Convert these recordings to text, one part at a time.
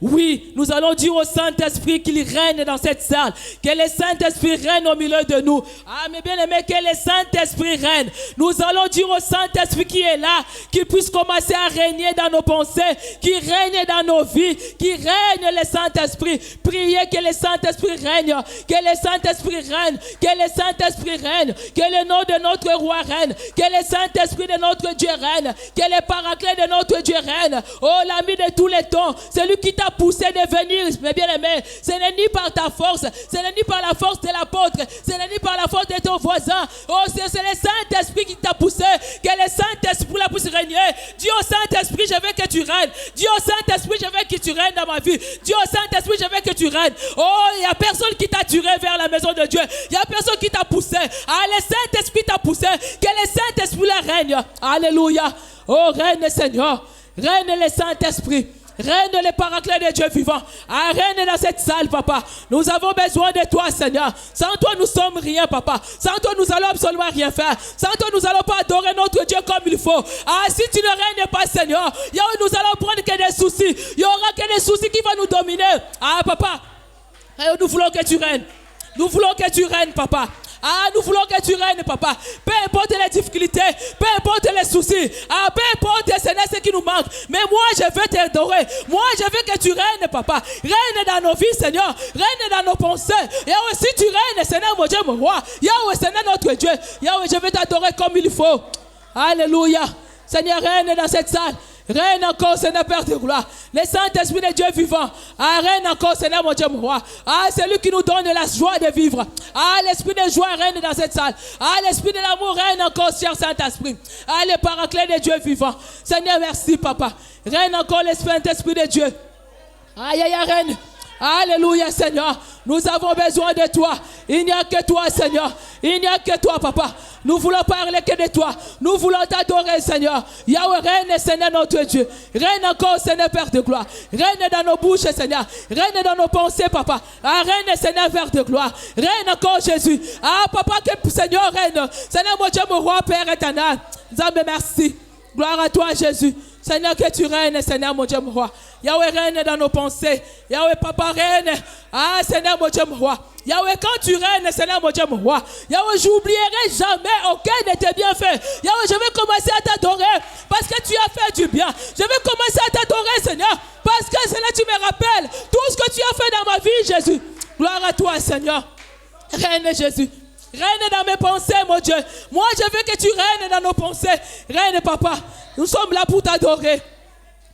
Oui, nous allons dire au Saint-Esprit qu'il règne dans cette salle. Que le Saint-Esprit règne au milieu de nous. Ah, mes bien-aimés, que le Saint-Esprit règne. Nous allons dire au Saint-Esprit qui est là, qu'il puisse commencer à régner dans nos pensées, qu'il règne dans nos vies, qu'il règne le Saint-Esprit. Priez que le Saint-Esprit règne, que le Saint-Esprit règne, que le Saint-Esprit règne, que le nom de notre roi règne, que le Saint-Esprit de notre Dieu règne, que le paraclet de notre Dieu règne. Oh, l'ami de tous les temps, celui qui t'a poussé de venir, mes bien-aimés, ce n'est ni par ta force, ce n'est ni par la force de l'apôtre, ce n'est ni par la force de ton voisin. Oh, c'est le Saint-Esprit qui t'a poussé, que le Saint-Esprit la puisse régner. Dis au Saint-Esprit, je veux que tu règnes. Dis au Saint-Esprit, je veux que tu règnes dans ma vie. Dis au Saint-Esprit, je veux que tu règnes. Oh, il n'y a personne qui t'a tiré vers la maison de Dieu. Il n'y a personne qui t'a poussé. Ah, le Saint-Esprit t'a poussé. Que le Saint-Esprit la règne. Alléluia. Oh, règne Seigneur. Règne le Saint-Esprit. Règne le paraclet de Dieu vivant. Ah, règne dans cette salle, papa. Nous avons besoin de toi, Seigneur. Sans toi, nous sommes rien, papa. Sans toi, nous allons absolument rien faire. Sans toi, nous n'allons pas adorer notre Dieu comme il faut. Ah, si tu ne règnes pas, Seigneur, nous allons prendre que des soucis. Il y aura que des soucis qui vont nous dominer. Ah, papa, nous voulons que tu règnes. Nous voulons que tu règnes, papa. Ah, nous voulons que tu règnes, papa. Peu importe les difficultés, peu importe les soucis, ah, peu importe, Seigneur, ce qui nous manque. Mais moi, je veux t'adorer. Moi, je veux que tu règnes, papa. Règne dans nos vies, Seigneur. Règne dans nos pensées. Yahweh, si tu règnes, Seigneur, mon Dieu, mon roi. Yahweh, Seigneur, notre Dieu. Yahweh, je veux t'adorer comme il faut. Alléluia. Seigneur, règne dans cette salle. Règne encore, Seigneur, Père de gloire. Le Saint-Esprit de Dieu vivant. Ah, règne encore, Seigneur, mon Dieu, mon roi. Ah, c'est lui qui nous donne la joie de vivre. Ah, l'esprit de joie règne dans cette salle. Ah, l'esprit de l'amour règne encore, cher Saint-Esprit. Ah, le paraclet de Dieu vivant. Seigneur, merci, papa. Règne encore l'esprit de Dieu. Aïe, aïe, aïe, règne. Alléluia, Seigneur. Nous avons besoin de toi. Il n'y a que toi, Seigneur. Il n'y a que toi, papa. Nous voulons parler que de toi. Nous voulons t'adorer, Seigneur. Yahweh, règne, Seigneur, notre Dieu. Règne encore, Seigneur, Père de gloire. Règne dans nos bouches, Seigneur. Règne dans nos pensées, papa. Ah, règne, Seigneur, Père de gloire. Règne encore, Jésus. Ah, papa, que Seigneur règne. Seigneur, mon Dieu, mon roi, Père éternel. Zambé, merci. Gloire à toi, Jésus. Seigneur, que tu règnes, Seigneur, mon Dieu, mon roi. Yahweh, règne dans nos pensées. Yahweh, papa, règne. Ah, Seigneur, mon Dieu, mon roi. Yahweh, quand tu règnes, Seigneur, mon Dieu, mon roi. Yahweh, j'oublierai jamais aucun de tes bienfaits. Yahweh, je vais commencer à t'adorer parce que tu as fait du bien. Je vais commencer à t'adorer, Seigneur, parce que, Seigneur, tu me rappelles tout ce que tu as fait dans ma vie, Jésus. Gloire à toi, Seigneur. Règne, Jésus. Règne dans mes pensées, mon Dieu. Moi, je veux que tu règnes dans nos pensées. Règne, papa. Nous sommes là pour t'adorer.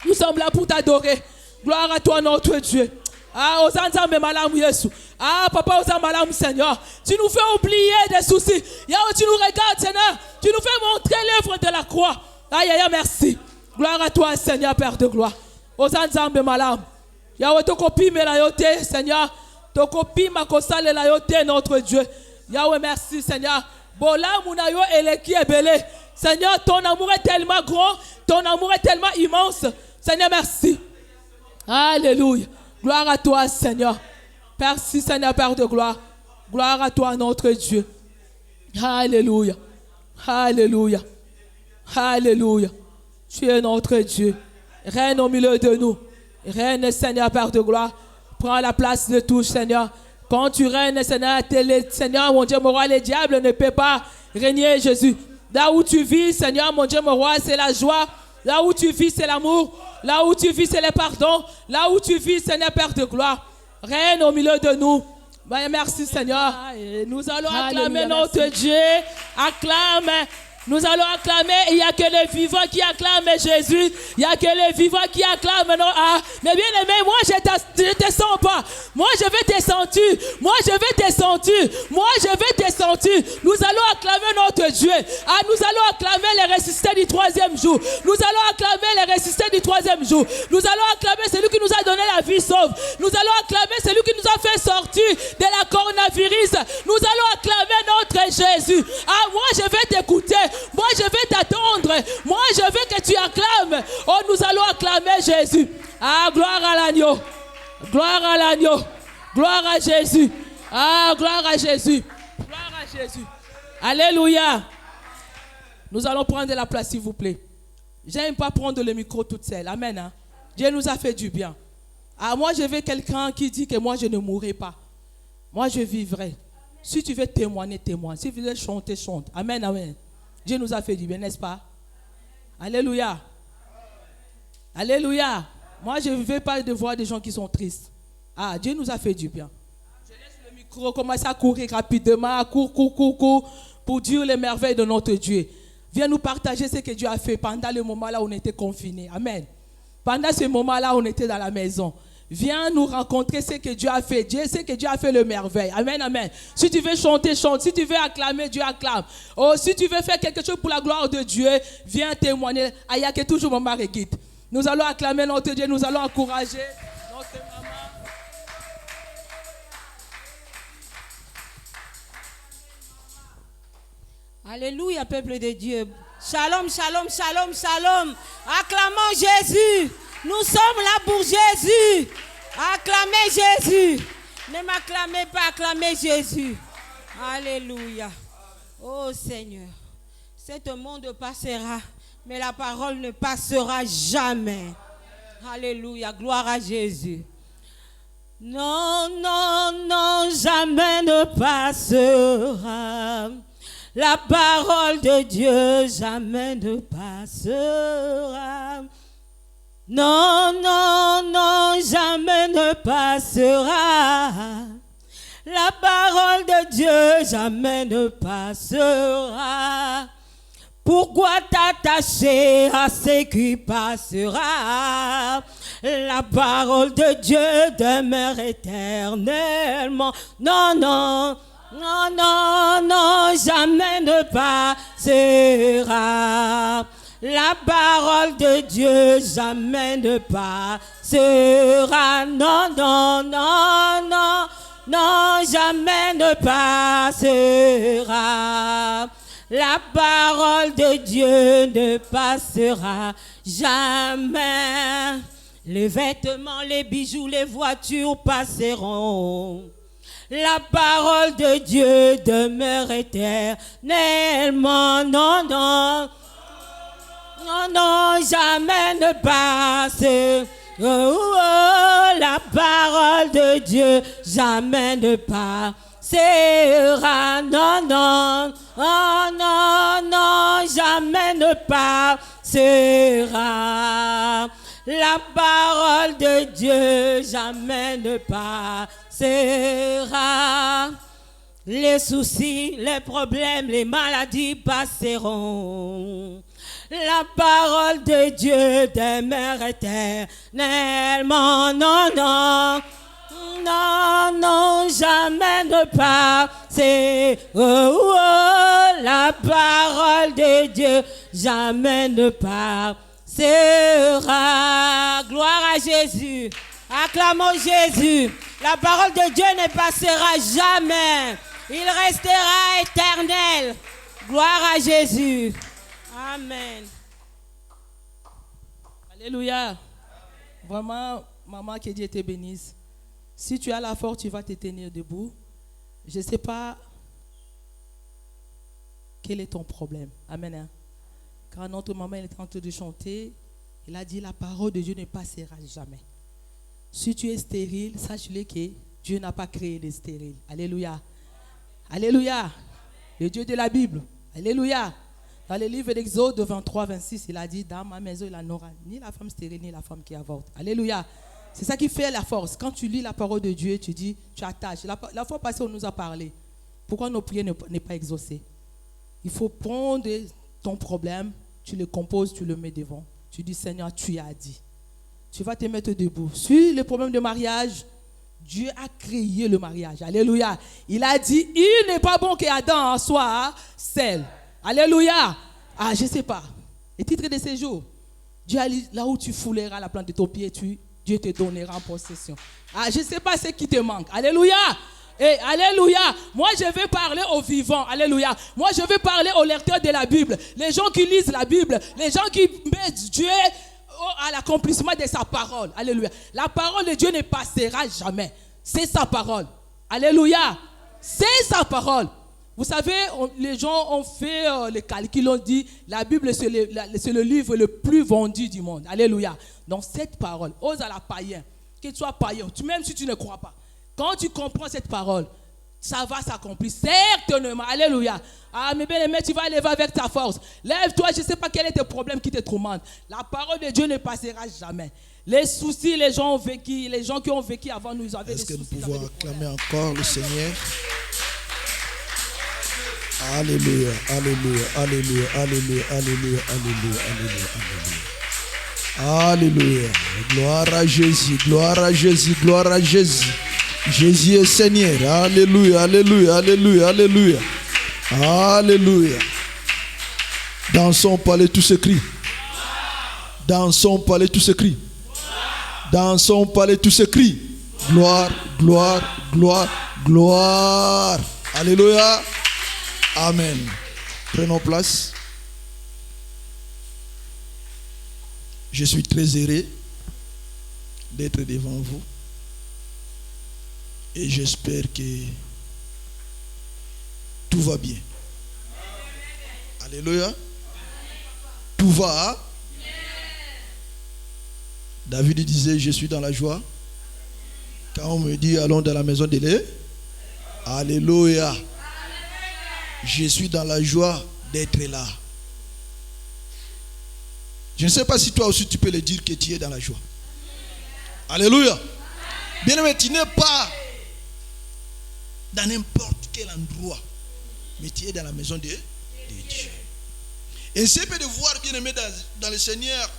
Nous sommes là pour t'adorer. Gloire à toi, notre Dieu. Ah, aux ensembles, malam Yesu. Ah, papa, aux malam Seigneur. Tu nous fais oublier des soucis. Yahweh, tu nous regardes, Seigneur. Tu nous fais montrer l'œuvre de la croix. Aïe, aïe, merci. Gloire à toi, Seigneur, Père de gloire. Aux ensembles, malam. Yahweh, ton copie, mais la yoté, Seigneur. Ton copie, ma kosale, la yoté, notre Dieu. Yahweh, merci, Seigneur. Bola, mounayo, eleki, ebele. Seigneur, ton amour est tellement grand. Ton amour est tellement immense. Seigneur, merci. Alléluia. Gloire à toi, Seigneur. Merci, Seigneur, Père de gloire. Gloire à toi, notre Dieu. Alléluia. Alléluia. Alléluia. Tu es notre Dieu. Règne au milieu de nous. Règne, Seigneur, Père de gloire. Prends la place de tous, Seigneur. Quand tu règnes, Seigneur, mon Dieu, mon roi, le diable ne peut pas régner, Jésus. Là où tu vis, Seigneur, mon Dieu, mon roi, c'est la joie. Là où tu vis, c'est l'amour. Là où tu vis, c'est le pardon. Là où tu vis, Seigneur, Père de gloire. Règne au milieu de nous. Merci, Seigneur. Et nous allons acclamer notre Dieu. Acclame. Nous allons acclamer. Il n'y a que les vivants qui acclament Jésus. Il n'y a que les vivants qui acclament. Non, ah. Mais bien aimé, moi je ne te sens pas. Moi je vais te sentir. Moi je vais te sentir. Moi je vais te sentir. Nous allons acclamer notre Dieu. Ah, nous allons acclamer les ressuscités du troisième jour. Nous allons acclamer les ressuscités du troisième jour. Nous allons acclamer celui qui nous a donné la vie sauve. Nous allons acclamer celui qui nous a fait sortir de la coronavirus. Nous allons acclamer notre Jésus. Ah, moi je vais t'écouter. Moi je vais t'attendre. Moi je veux que tu acclames. Oh, nous allons acclamer Jésus. Ah, gloire à l'agneau. Gloire à l'agneau. Gloire à Jésus. Ah, gloire à Jésus. Gloire à Jésus. Alléluia. Nous allons prendre la place, s'il vous plaît. J'aime pas prendre le micro toute seule. Amen. Hein? Dieu nous a fait du bien. Ah, moi, je veux quelqu'un qui dit que moi, je ne mourrai pas. Moi, je vivrai. Si tu veux témoigner, témoigne. Si tu veux chanter, chante. Amen, amen. Dieu nous a fait du bien, n'est-ce pas? Alléluia. Alléluia. Moi, je ne veux pas de voir des gens qui sont tristes. Ah, Dieu nous a fait du bien. Je laisse le micro commencer à courir rapidement, cours, pour dire les merveilles de notre Dieu. Viens nous partager ce que Dieu a fait pendant le moment là où on était confinés. Amen. Pendant ce moment-là, on était dans la maison. Viens nous rencontrer ce que Dieu a fait. Dieu sait que Dieu a fait le merveille. Amen, amen. Si tu veux chanter, chante. Si tu veux acclamer, Dieu acclame. Oh, si tu veux faire quelque chose pour la gloire de Dieu, viens témoigner. Aïe, que toujours maman reguide. Nous allons acclamer notre Dieu. Nous allons encourager notre maman. Alléluia, peuple de Dieu. Shalom, shalom, shalom, shalom. Acclamons Jésus. Nous sommes là pour Jésus. Acclamez Jésus. Ne m'acclamez pas, acclamez Jésus. Alléluia. Oh Seigneur, cet monde passera, mais la parole ne passera jamais. Alléluia, gloire à Jésus. Non, non, non, jamais ne passera. La parole de Dieu jamais ne passera. Non, non, non, jamais ne passera. La parole de Dieu jamais ne passera. Pourquoi t'attacher à ce qui passera? La parole de Dieu demeure éternellement. Non, non. Non, non, non, jamais ne passera. La parole de Dieu jamais ne passera. Non, non, non, non, non, jamais ne passera. La parole de Dieu ne passera jamais. Les vêtements, les bijoux, les voitures passeront. La parole de Dieu demeure éternellement. Non, non, non, non, jamais ne passe. Oh, oh, la parole de Dieu jamais ne passera. Non, non, oh, non, non, jamais ne passera. La parole de Dieu jamais ne passera. Les soucis, les problèmes, les maladies passeront. La parole de Dieu demeure éternellement. Non, non, non, non, jamais ne passera. Oh, oh, la parole de Dieu jamais ne passera. Gloire à Jésus. Acclamons Jésus. La parole de Dieu ne passera jamais. Il restera éternel. Gloire à Jésus. Amen. Alléluia. Vraiment, maman, que Dieu te bénisse. Si tu as la force, tu vas te tenir debout. Je ne sais pas quel est ton problème. Amen. Hein? Quand notre maman est en train de chanter, elle a dit la parole de Dieu ne passera jamais. Si tu es stérile, sache-le que Dieu n'a pas créé les stériles. Alléluia. Alléluia. Le Dieu de la Bible. Alléluia. Dans le livre d'Exode 23, 26, il a dit, dans ma maison, il n'aura ni la femme stérile, ni la femme qui avorte. Alléluia. C'est ça qui fait la force. Quand tu lis la parole de Dieu, tu dis, tu attaches. La fois passée, on nous a parlé. Pourquoi nos prières n'est pas exaucées? Il faut prendre ton problème, tu le composes, tu le mets devant. Tu dis, Seigneur, tu as dit. Tu vas te mettre debout. Sur le problème de mariage, Dieu a créé le mariage. Alléluia. Il a dit, il n'est pas bon qu'Adam soit seul. Alléluia. Ah, je ne sais pas. Le titre de ce jour. Dieu a dit, là où tu fouleras la plante de ton pied, Dieu te donnera en possession. Ah, je ne sais pas ce qui te manque. Alléluia. Et alléluia. Moi, je vais parler aux vivants. Alléluia. Moi, je vais parler aux lecteurs de la Bible. Les gens qui lisent la Bible. Les gens qui mettent Dieu à l'accomplissement de sa parole. Alléluia. La parole de Dieu ne passera jamais. C'est sa parole. Alléluia. C'est sa parole. Vous savez, les gens ont fait le calcul, ont dit, la Bible, c'est le livre le plus vendu du monde. Alléluia. Donc, cette parole, ose à la païen, que tu sois païen, même si tu ne crois pas, quand tu comprends cette parole, ça va s'accomplir certainement. Alléluia. Ah, mes bien-aimés, tu vas lever avec ta force. Lève-toi, je ne sais pas quel est tes problèmes qui te tourmentent. La parole de Dieu ne passera jamais. Les soucis, les gens qui ont vécu avant nous avaient des soucis. Est-ce que nous pouvons acclamer encore le Seigneur? Alléluia, alléluia, alléluia, alléluia, alléluia, alléluia, alléluia, alléluia. Gloire à Jésus, gloire à Jésus, gloire à Jésus. Jésus est Seigneur. Alléluia, alléluia, alléluia, alléluia. Alléluia. Dans son palais tout se crie. Dans son palais tout se crie. Dans son palais tout se crie. Gloire, gloire, gloire, gloire. Alléluia. Amen. Prenons place. Je suis très heureux d'être devant vous. Et j'espère que tout va bien. Alléluia. Tout va. David disait, je suis dans la joie. Quand on me dit, allons dans la maison de l'Éternel. Alléluia. Je suis dans la joie d'être là. Je ne sais pas si toi aussi tu peux le dire que tu es dans la joie. Alléluia. Bien aimé, tu n'es pas dans n'importe quel endroit, mais tu es dans la maison de Dieu. Et c'est peu de voir, bien aimé, dans le Seigneur,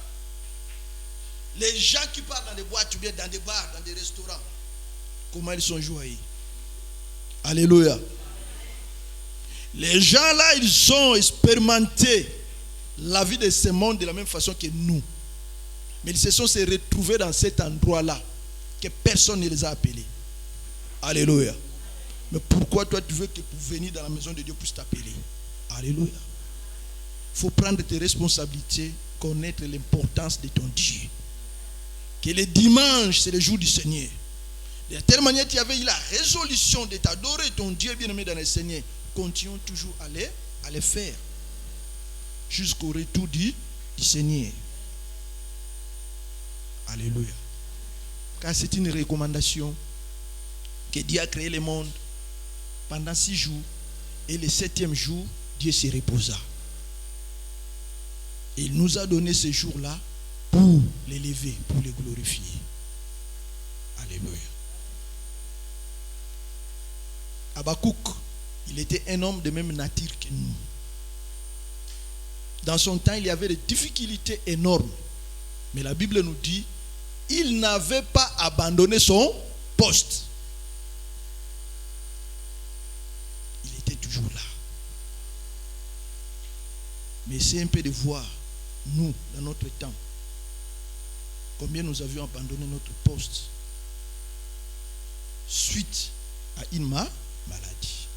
les gens qui partent dans des boîtes ou bien dans des bars, dans des restaurants, comment ils sont joyeux. Alléluia. Les gens là, ils ont expérimenté la vie de ce monde de la même façon que nous. Mais ils se sont retrouvés dans cet endroit-là que personne ne les a appelés. Alléluia. Mais pourquoi toi tu veux que pour venir dans la maison de Dieu puisse t'appeler? Alléluia. Il faut prendre tes responsabilités, connaître l'importance de ton Dieu. Que le dimanche, c'est le jour du Seigneur. De telle manière, tu avais eu la résolution de t'adorer ton Dieu bien-aimé dans le Seigneur. Continuons toujours à le faire. Jusqu'au retour du Seigneur. Alléluia. Car c'est une recommandation que Dieu a créé le monde pendant 6 jours. Et le 7e jour, Dieu se reposa. Il nous a donné ce jour-là pour l'élever, pour le glorifier. Alléluia. Habakkuk, il était un homme de même nature que nous. Dans son temps, il y avait des difficultés énormes. Mais la Bible nous dit, il n'avait pas abandonné son poste. Il était toujours là. Mais c'est un peu de voir, nous, dans notre temps, combien nous avions abandonné notre poste suite à une maladie.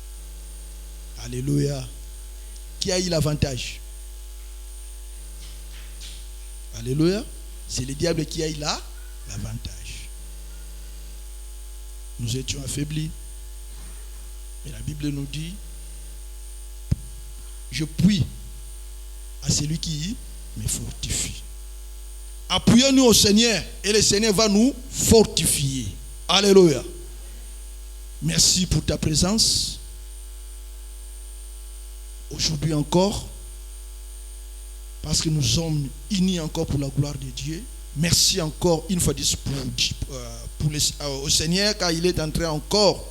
Alléluia. Qui a eu l'avantage? Alléluia. C'est le diable qui a eu l'avantage. Nous étions affaiblis. Mais la Bible nous dit, je prie à celui qui me fortifie. Appuyons-nous au Seigneur et le Seigneur va nous fortifier. Alléluia. Merci pour ta présence. Aujourd'hui encore, parce que nous sommes unis encore pour la gloire de Dieu. Merci encore une fois au Seigneur, car il est en train encore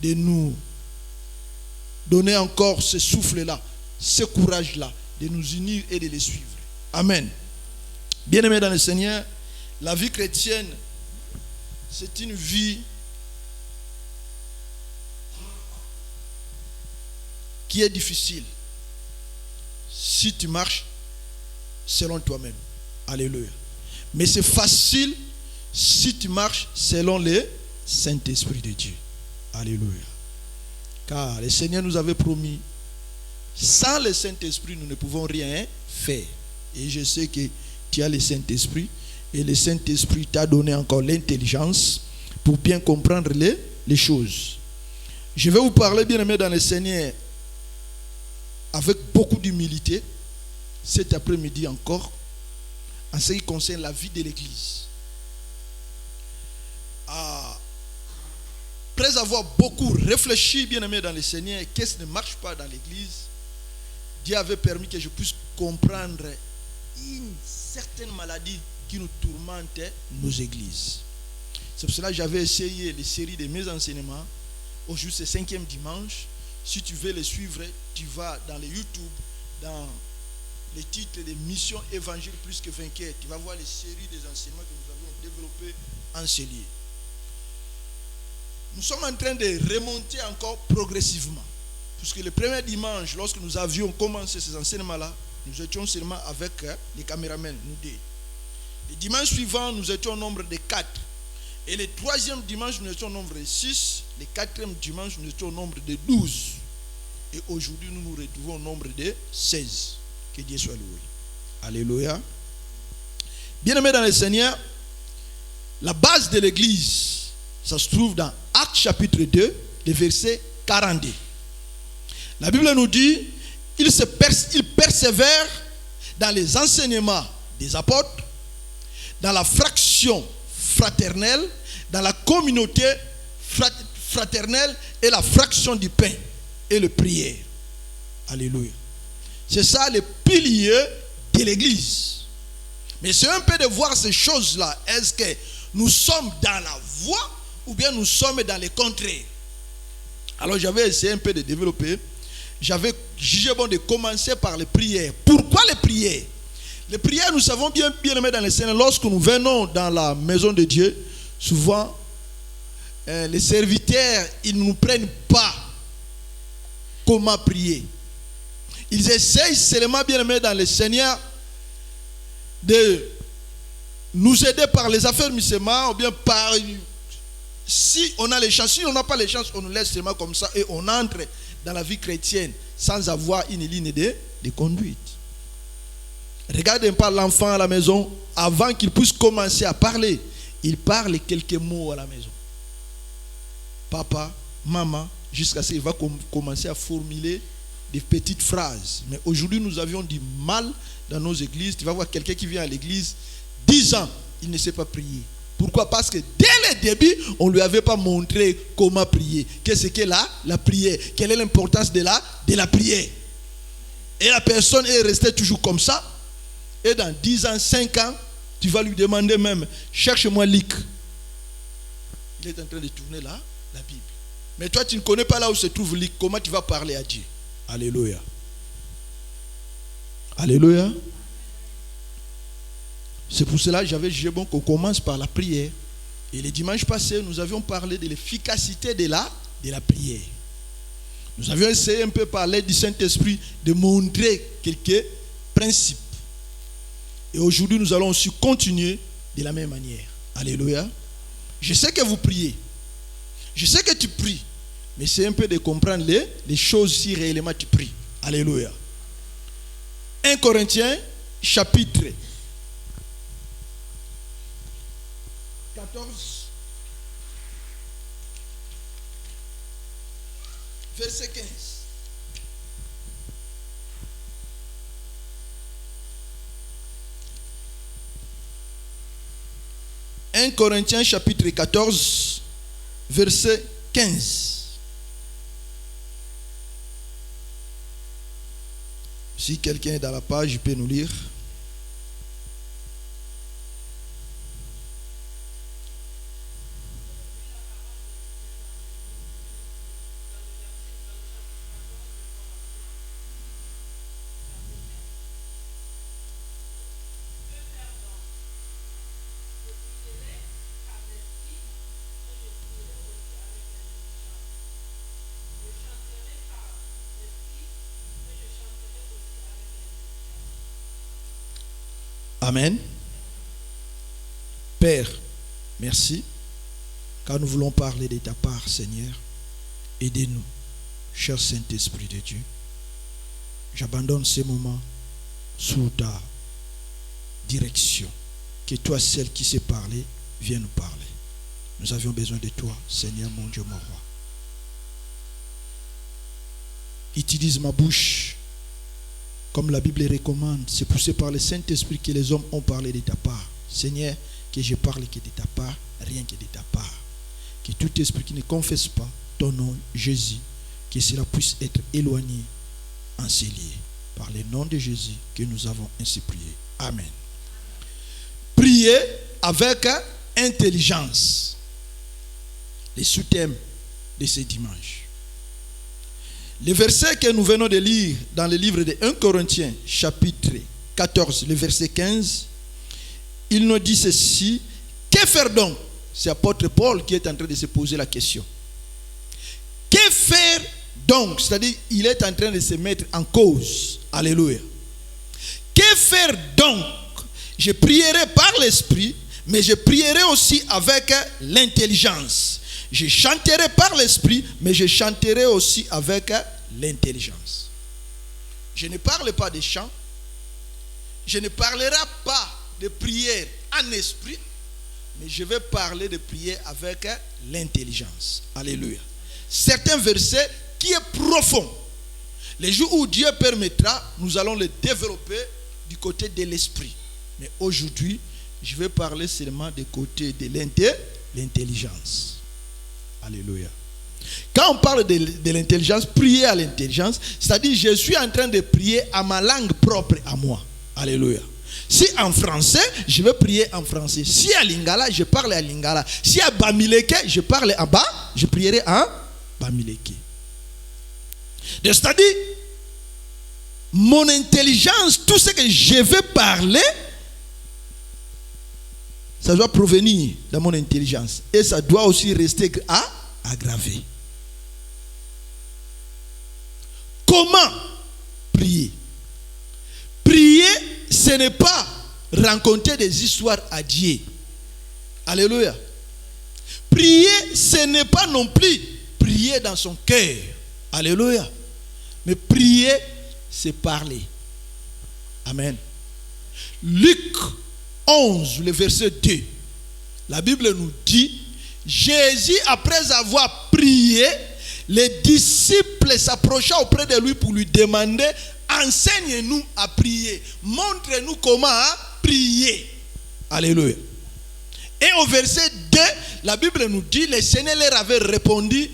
de nous donner encore ce souffle-là, ce courage-là, de nous unir et de les suivre. Amen. Bien-aimés dans le Seigneur, la vie chrétienne, c'est une vie qui est difficile si tu marches selon toi-même. Alléluia. Mais c'est facile si tu marches selon le Saint-Esprit de Dieu. Alléluia. Car le Seigneur nous avait promis, sans le Saint-Esprit, nous ne pouvons rien faire. Et je sais que tu as le Saint-Esprit, et le Saint-Esprit t'a donné encore l'intelligence pour bien comprendre les choses. Je vais vous parler, bien aimé dans le Seigneur, avec beaucoup d'humilité, cet après-midi encore, en ce qui concerne la vie de l'Église. après avoir beaucoup réfléchi, bien aimé dans le Seigneur, qu'est-ce qui ne marche pas dans l'église, Dieu avait permis que je puisse comprendre une certaine maladie qui nous tourmente nos églises. C'est pour cela que j'avais essayé les séries de mes enseignements. Aujourd'hui, c'est 5e dimanche. Si tu veux les suivre, tu vas dans les YouTube, dans les titres des missions évangile plus que vainqueur. Tu vas voir les séries des enseignements que nous avons développés en ces lieux. Nous sommes en train de remonter encore progressivement. Puisque le premier dimanche, lorsque nous avions commencé ces enseignements-là, nous étions seulement avec les caméramans, nous deux. Le dimanche suivant, nous étions au nombre de 4. Et le 3e dimanche, nous étions au nombre de 6. Le 4e dimanche, nous étions au nombre de 12. Et aujourd'hui, nous nous retrouvons au nombre de 16. Que Dieu soit loué. Alléluia. Bien-aimés dans le Seigneur, la base de l'église, ça se trouve dans Actes chapitre 2, le verset 42. La Bible nous dit, il persévère dans les enseignements des apôtres, dans la fraction fraternelle, dans la communauté fraternelle et la fraction du pain et le prière. Alléluia. C'est ça le pilier de l'église. Mais c'est un peu de voir ces choses-là. Est-ce que nous sommes dans la voie ou bien nous sommes dans les contraires? Alors j'avais essayé un peu de développer. J'avais jugé bon de commencer par les prières. Pourquoi les prières? Les prières, nous savons bien aimés dans les Seigneur, lorsque nous venons dans la maison de Dieu, souvent, les serviteurs, ils ne nous prennent pas comment prier. Ils essayent seulement, bien aimés dans le Seigneur, de nous aider par les affermissements, ou bien par... Si on a les chances, si on n'a pas les chances, on nous laisse seulement comme ça et on entre dans la vie chrétienne sans avoir une ligne de conduite. Regardez pas l'enfant à la maison, avant qu'il puisse commencer à parler, il parle quelques mots à la maison. Papa, maman, jusqu'à ce qu'il va commencer à formuler des petites phrases. Mais aujourd'hui, nous avions du mal dans nos églises. Tu vas voir quelqu'un qui vient à l'église, 10 ans, il ne sait pas prier. Pourquoi? Parce que dès le début, on ne lui avait pas montré comment prier. Qu'est-ce qu'est la prière? Quelle est l'importance de la prière? Et la personne est restée toujours comme ça. Et dans 10 ans, 5 ans, tu vas lui demander même, cherche-moi Luc. Il est en train de tourner là, la Bible. Mais toi, tu ne connais pas là où se trouve Luc. Comment tu vas parler à Dieu? Alléluia. Alléluia. C'est pour cela que j'avais jugé bon qu'on commence par la prière. Et le dimanche passé, nous avions parlé de l'efficacité de la prière. Nous avions essayé un peu par l'aide du Saint-Esprit de montrer quelques principes. Et aujourd'hui, nous allons aussi continuer de la même manière. Alléluia. Je sais que vous priez. Je sais que tu pries. Mais c'est un peu de comprendre les choses si réellement tu pries. Alléluia. 1 Corinthiens, chapitre 14, verset 15. « 1 Corinthiens chapitre 14, verset 15. Si quelqu'un est dans la page, il peut nous lire. Amen. Père, merci, car nous voulons parler de ta part, Seigneur. Aidez-nous, cher Saint-Esprit de Dieu. J'abandonne ces moments sous ta direction. Que toi, celle qui sait parler, viens nous parler. Nous avions besoin de toi, Seigneur, mon Dieu, mon roi. Utilise ma bouche comme la Bible recommande. C'est poussé par le Saint-Esprit que les hommes ont parlé de ta part. Seigneur, que je parle que de ta part, rien que de ta part. que tout esprit qui ne confesse pas ton nom, Jésus, que cela puisse être éloigné, enseigné par le nom de Jésus que nous avons ainsi prié. Amen. Priez avec intelligence. Les sous-thèmes de ce dimanche. Le verset que nous venons de lire dans le livre de 1 Corinthiens, chapitre 14, le verset 15, il nous dit ceci. Que faire donc? C'est l'apôtre Paul qui est en train de se poser la question. Que faire donc? C'est-à-dire, il est en train de se mettre en cause. Alléluia. Que faire donc? Je prierai par l'esprit, mais je prierai aussi avec l'intelligence. Je chanterai par l'esprit, mais je chanterai aussi avec l'intelligence. Je ne parle pas de chant. Je ne parlerai pas de prière en esprit, mais je vais parler de prière avec l'intelligence. Alléluia. Certains versets qui est profond. Les jours où Dieu permettra, nous allons les développer du côté de l'esprit. Mais aujourd'hui, je vais parler seulement du côté de l'intelligence. Alléluia. Quand on parle de l'intelligence, prier à l'intelligence, c'est-à-dire je suis en train de prier à ma langue propre à moi. Alléluia. Si en français, je vais prier en français. Si à lingala, je parle à lingala. Si à bamileke, je parle à bas, je prierai en bamileke. C'est-à-dire, mon intelligence, tout ce que je vais parler, ça doit provenir de mon intelligence. Et ça doit aussi rester aggravé. Comment prier? Prier, ce n'est pas raconter des histoires à Dieu. Alléluia. Prier, ce n'est pas non plus prier dans son cœur. Alléluia. Mais prier, c'est parler. Amen. Luc 11, le verset 2. La Bible nous dit, Jésus, après avoir prié, les disciples s'approchaient auprès de lui pour lui demander, enseigne-nous à prier. Montre-nous comment prier. Alléluia. Et au verset 2, la Bible nous dit, le Seigneur leur avait répondu,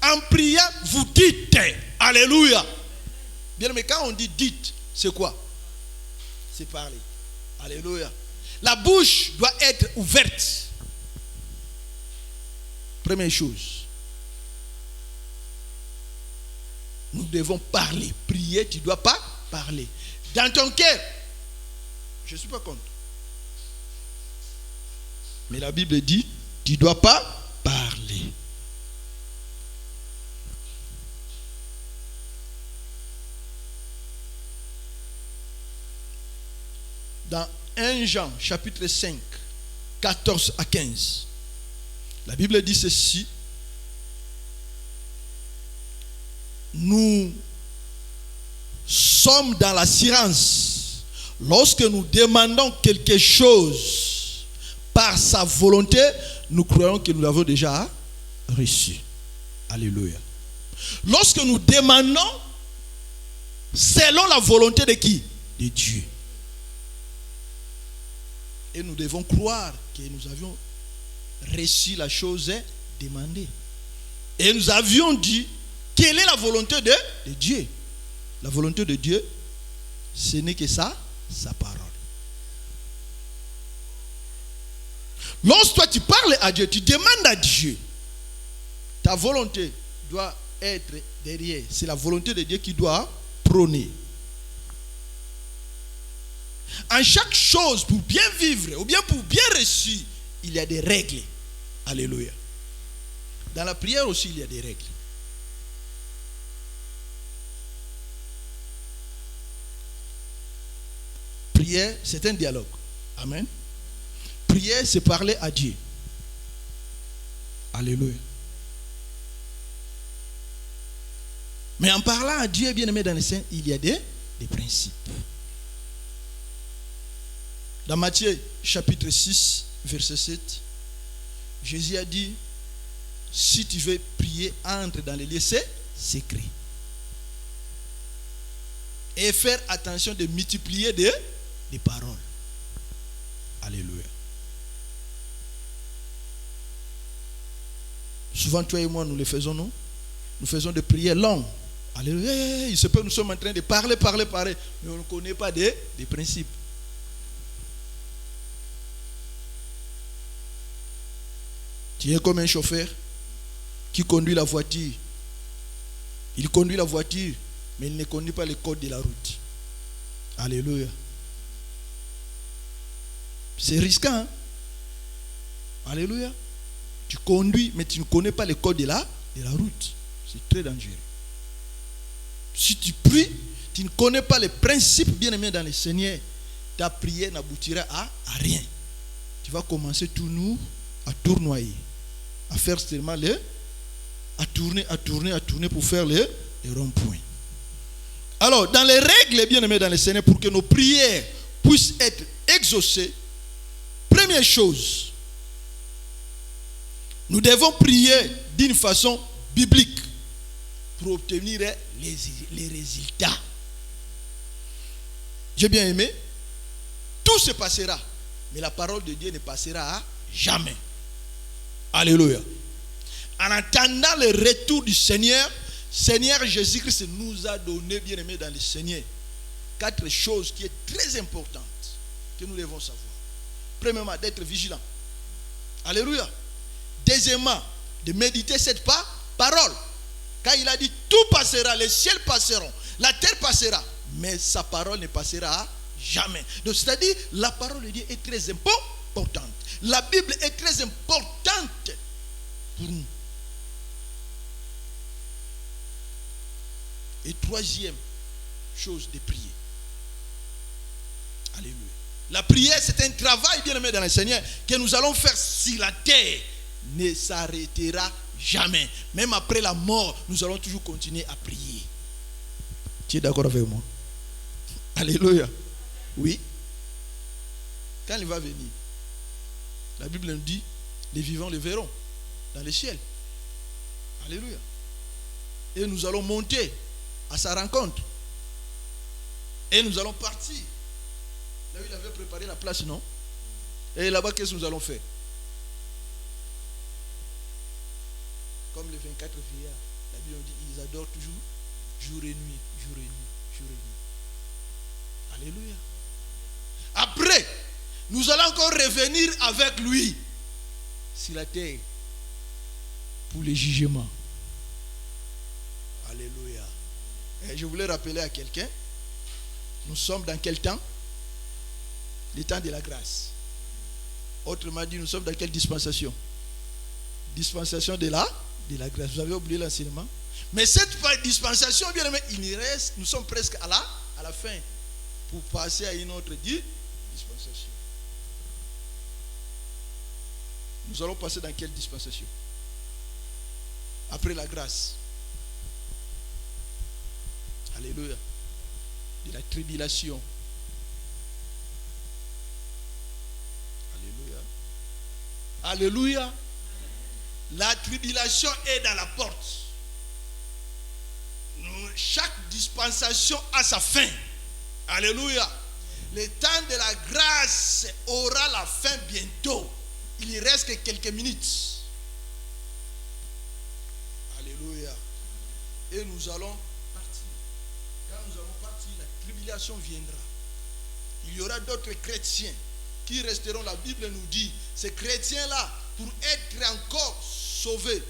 en priant, vous dites. Alléluia. Bien, mais quand on dit dites, c'est quoi? C'est parler. Alléluia. La bouche doit être ouverte. Première chose. Nous devons parler. Prier, tu ne dois pas parler. Dans ton cœur, je ne suis pas contre. Mais la Bible dit, tu ne dois pas parler. Dans 1 Jean, chapitre 5, 14 à 15, la Bible dit ceci. Nous sommes dans l'assurance lorsque nous demandons quelque chose par sa volonté, nous croyons que nous l'avons déjà reçu. Alléluia. Lorsque nous demandons selon la volonté de qui? De Dieu. Et nous devons croire que nous avions reçu la chose demandée. Et nous avions dit, quelle est la volonté de Dieu? La volonté de Dieu, ce n'est que ça, sa parole. Lorsque toi tu parles à Dieu, tu demandes à Dieu, ta volonté doit être derrière. C'est la volonté de Dieu qui doit prôner. En chaque chose, pour bien vivre ou bien pour bien réussir, il y a des règles. Alléluia. Dans la prière aussi, il y a des règles. Prière, c'est un dialogue. Amen. Prière, c'est parler à Dieu. Alléluia. Mais en parlant à Dieu, bien aimé dans les saints, il y a des principes. Dans Matthieu chapitre 6, verset 7, Jésus a dit, si tu veux prier, entre dans les lieux secrets. Et faire attention de multiplier des paroles. Alléluia. Souvent, toi et moi, nous le faisons, non? Nous faisons des prières longues. Alléluia. Il se peut, nous sommes en train de parler, mais on ne connaît pas des principes. Tu es comme un chauffeur qui conduit la voiture. Il conduit la voiture, mais il ne conduit pas les codes de la route. Alléluia. C'est risquant. Hein? Alléluia. Tu conduis, mais tu ne connais pas les codes de la route. C'est très dangereux. Si tu pries, tu ne connais pas les principes bien-aimés dans le Seigneur, ta prière n'aboutira à rien. Tu vas commencer à tournoyer, à faire seulement à tourner pour faire les ronds-points. Alors, dans les règles bien-aimés dans le Seigneur, pour que nos prières puissent être exaucées, première chose, nous devons prier d'une façon biblique pour obtenir les résultats. J'ai bien aimé. Tout se passera, mais la parole de Dieu ne passera à jamais. Alléluia. En attendant le retour du Seigneur Jésus-Christ nous a donné, bien aimé dans le Seigneur, 4 choses qui sont très importantes que nous devons savoir. Premièrement, d'être vigilant. Alléluia. Deuxièmement, de méditer cette parole. Car il a dit, tout passera, les ciels passeront, la terre passera, mais sa parole ne passera jamais. Donc c'est-à-dire, la parole de Dieu est très importante. La Bible est très importante pour nous. Et troisième chose, de prier. Alléluia. La prière, c'est un travail, bien aimé dans le Seigneur, que nous allons faire si la terre ne s'arrêtera jamais. Même après la mort, nous allons toujours continuer à prier. Tu es d'accord avec moi? Alléluia. Oui. Quand il va venir, la Bible nous dit, les vivants le verront dans le ciel. Alléluia. Et nous allons monter à sa rencontre. Et nous allons partir. Là où il avait préparé la place, non? Et là-bas, qu'est-ce que nous allons faire? Comme les 24 vieillards, la Bible dit, ils adorent toujours jour et nuit, jour et nuit, jour et nuit. Alléluia. Après, nous allons encore revenir avec lui sur la terre pour le jugement. Alléluia. Et je voulais rappeler à quelqu'un, nous sommes dans quel temps? Le temps de la grâce. Autrement dit, nous sommes dans quelle dispensation? Dispensation de la grâce. Vous avez oublié l'enseignement? Mais cette dispensation, bien aimé, il reste, nous sommes presque à la fin pour passer à une autre dispensation. Nous allons passer dans quelle dispensation? Après la grâce. Alléluia. De la tribulation. Alléluia. Alléluia. La tribulation est dans la porte. Chaque dispensation a sa fin. Alléluia. Le temps de la grâce aura la fin bientôt. Il ne reste que quelques minutes. Alléluia. Et nous allons partir. Quand nous allons partir, la tribulation viendra. Il y aura d'autres chrétiens qui resteront. La Bible nous dit, ces chrétiens-là, pour être encore sauvés,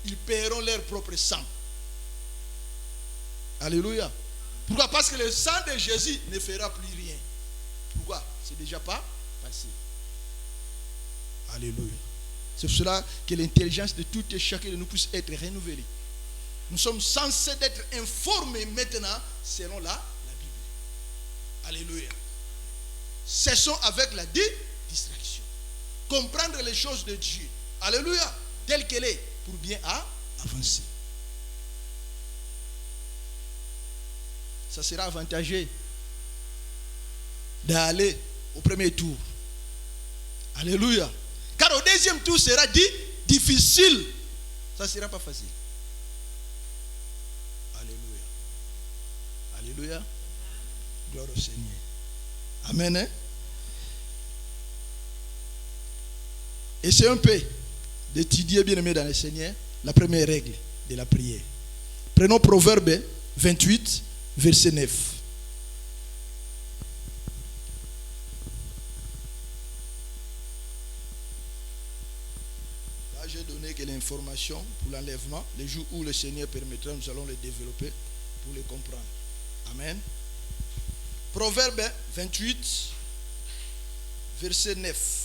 ils paieront leur propre sang. Alléluia. Pourquoi? Parce que le sang de Jésus ne fera plus rien. Pourquoi? C'est déjà pas passé. Alléluia. C'est pour cela que l'intelligence de tout et chacun de nous puisse être renouvelée. Nous sommes censés être informés maintenant selon la Bible. Alléluia. Cessons avec la distraction. Comprendre les choses de Dieu. Alléluia. Telle qu'elle est pour bien avancer. Ça sera avantageux d'aller au premier tour. Alléluia. Car au deuxième tour sera difficile. Ça ne sera pas facile. Alléluia. Alléluia. Gloire au Seigneur. Amen. Hein? Et c'est un peu d'étudier, bien aimé dans le Seigneur, la première règle de la prière. Prenons Proverbe 28, verset 9. Là, j'ai donné que l'information pour l'enlèvement. Les jours où le Seigneur permettra, nous allons les développer pour les comprendre. Amen. Proverbe 28, verset 9.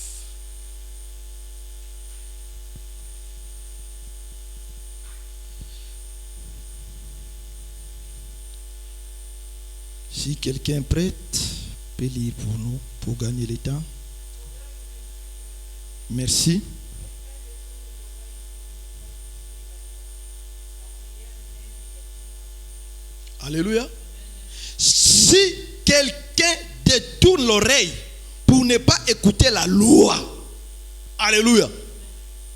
Si quelqu'un prête, peut lire pour nous, pour gagner le temps. Merci. Alléluia. Si quelqu'un détourne l'oreille pour ne pas écouter la loi. Alléluia.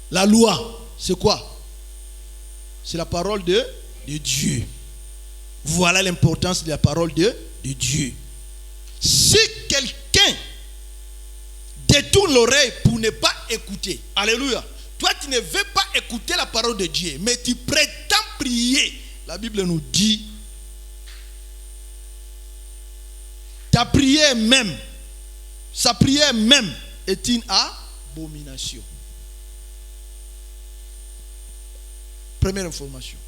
La loi, c'est quoi? C'est la parole de Dieu. Voilà l'importance de la parole de Dieu. Si quelqu'un détourne l'oreille pour ne pas écouter, alléluia, toi tu ne veux pas écouter la parole de Dieu, mais tu prétends prier. La Bible nous dit, ta prière même, sa prière même est une abomination. Première information.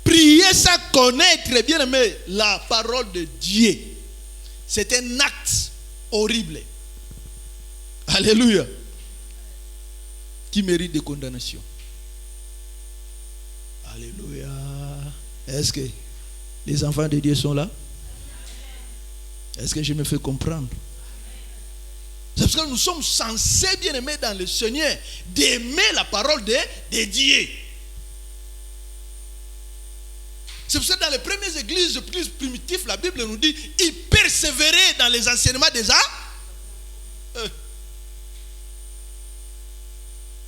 Prier sans connaître, bien aimé, la parole de Dieu, c'est un acte horrible. Alléluia. Qui mérite de condamnation. Alléluia. Est-ce que les enfants de Dieu sont là? Est-ce que je me fais comprendre? C'est parce que nous sommes censés, bien aimés dans le Seigneur, d'aimer la parole de Dieu. C'est pour ça que dans les premières églises plus primitives, la Bible nous dit, ils persévéraient dans les enseignements des apôtres.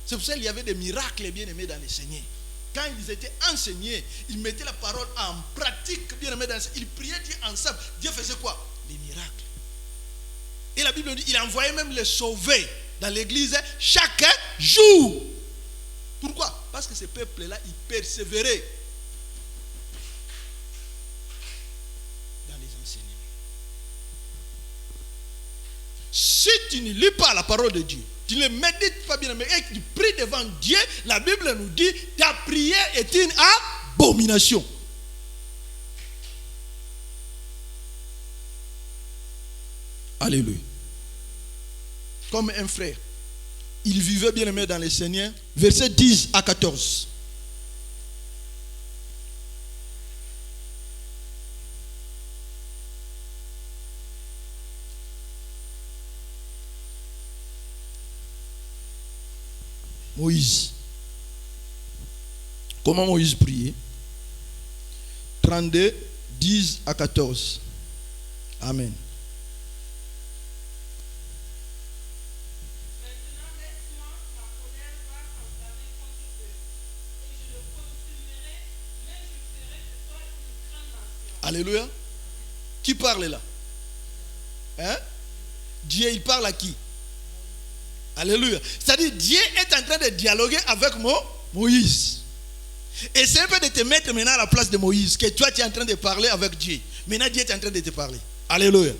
C'est pour ça qu'il y avait des miracles, bien aimés, dans le Seigneur. Quand ils étaient enseignés, ils mettaient la parole en pratique, bien aimés, ils priaient Dieu ensemble. Dieu faisait quoi? Les miracles. Et la Bible nous dit, il envoyait même les sauvés dans l'église chaque jour. Pourquoi? Parce que ces peuples-là, ils persévéraient dans les enseignements. Si tu ne lis pas la parole de Dieu, tu ne médites pas bien, mais tu pries devant Dieu, la Bible nous dit, ta prière est une abomination. Alléluia. Comme un frère, il vivait bien aimé dans le Seigneur. Versets 10 à 14. Moïse. Comment Moïse priait? 32, 10 à 14. Amen. Alléluia. Qui parle là? Hein? Dieu, il parle à qui? Alléluia. C'est-à-dire, Dieu est en train de dialoguer avec Moïse. Et c'est un peu de te mettre maintenant à la place de Moïse, que toi tu es en train de parler avec Dieu. Maintenant, Dieu est en train de te parler. Alléluia.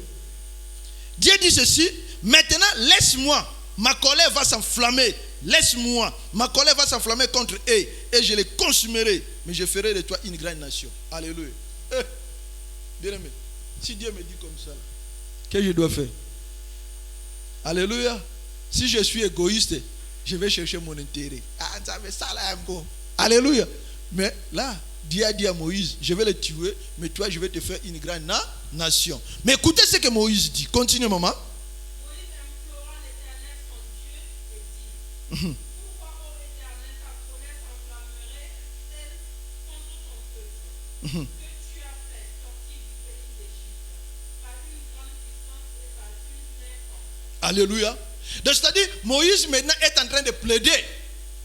Dieu dit ceci, maintenant laisse-moi, ma colère va s'enflammer. Laisse-moi, ma colère va s'enflammer contre eux et je les consumerai. Mais je ferai de toi une grande nation. Alléluia. Bien aimé, si Dieu me dit comme ça, qu'est-ce que je dois faire? Alléluia. Si je suis égoïste, je vais chercher mon intérêt. Ah, ça fait ça là, bon. Alléluia. Mais là, Dieu a dit à Moïse, je vais le tuer, mais toi, je vais te faire une grande nation. Mais écoutez ce que Moïse dit. Continue, maman. Moïse implora l'Éternel son Dieu et dit, pourquoi, ô Éternel, ta colère s'enflammerait-elle contre ton peuple que tu as fait sortir du pays d'Égypte par une grande puissance et par une main forte? Alléluia. Donc, c'est-à-dire, Moïse maintenant est en train de plaider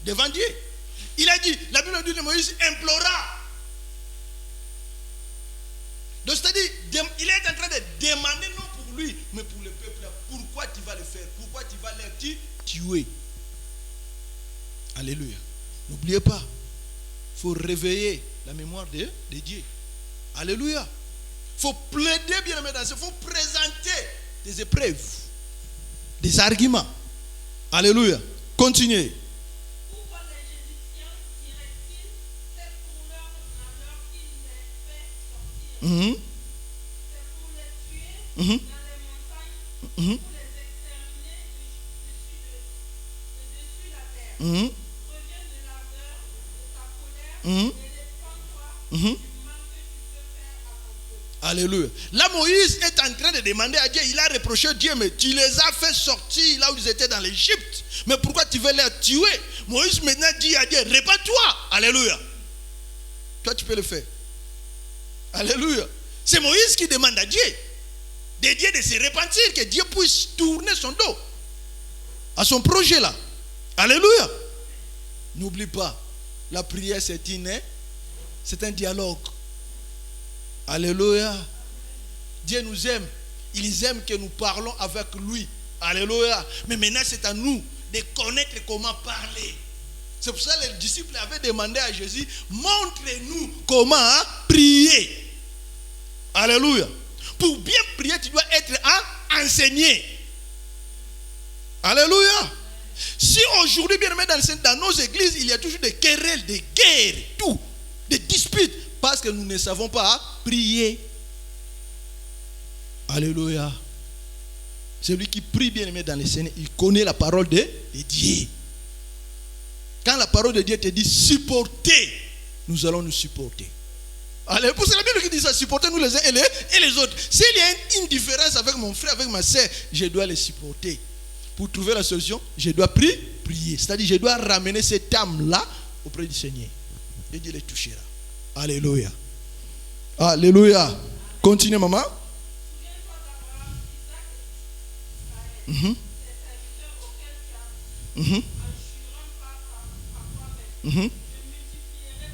devant Dieu. Il a dit, la Bible dit que Moïse implora. Donc, c'est-à-dire, il est en train de demander non pour lui, mais pour le peuple. Pourquoi tu vas le faire? Pourquoi tu vas les tuer? Alléluia. N'oubliez pas, il faut réveiller la mémoire de Dieu. Alléluia. Il faut plaider bien aimé dans ce. Il faut présenter des épreuves, des arguments. Alléluia. Continuez. Pourquoi les Égyptiens diraient-ils, c'est pour leur malheur qu'il les fait sortir. C'est pour les tuer dans les montagnes, pour les exterminer dessus la terre. Reviens de l'ardeur de ta colère et défends-toi du mal que tu peux faire à ton peuple. Alléluia. Là, Moïse est en train de demander à Dieu. Il a reproché Dieu, mais tu les as fait sortir là où ils étaient dans l'Égypte. Mais pourquoi tu veux les tuer? Moïse maintenant dit à Dieu, répands-toi. Alléluia. Toi, tu peux le faire. Alléluia. C'est Moïse qui demande à Dieu de se repentir, que Dieu puisse tourner son dos à son projet là. Alléluia. N'oublie pas, la prière c'est un dialogue. Alléluia. Dieu nous aime. Il aime que nous parlons avec lui. Alléluia. Mais maintenant c'est à nous de connaître comment parler. C'est pour ça que les disciples avaient demandé à Jésus, montre-nous comment prier. Alléluia. Pour bien prier, tu dois être enseigné. Alléluia. Si aujourd'hui, bien aimé, dans nos églises, il y a toujours des querelles, des guerres, tout, des disputes, parce que nous ne savons pas prier. Alléluia. Celui qui prie, bien aimé, dans les Seigneurs, il connaît la parole de Dieu. Quand la parole de Dieu te dit supporter, nous allons nous supporter. Allez, pour c'est la Bible qui dit ça, supportez-nous les uns et les autres. S'il y a une différence avec mon frère, avec ma soeur, je dois les supporter. Pour trouver la solution, je dois prier. C'est-à-dire, je dois ramener cette âme-là auprès du Seigneur. Et Dieu les touchera. Alléluia. Alléluia. Continuez, maman. Souviens-toi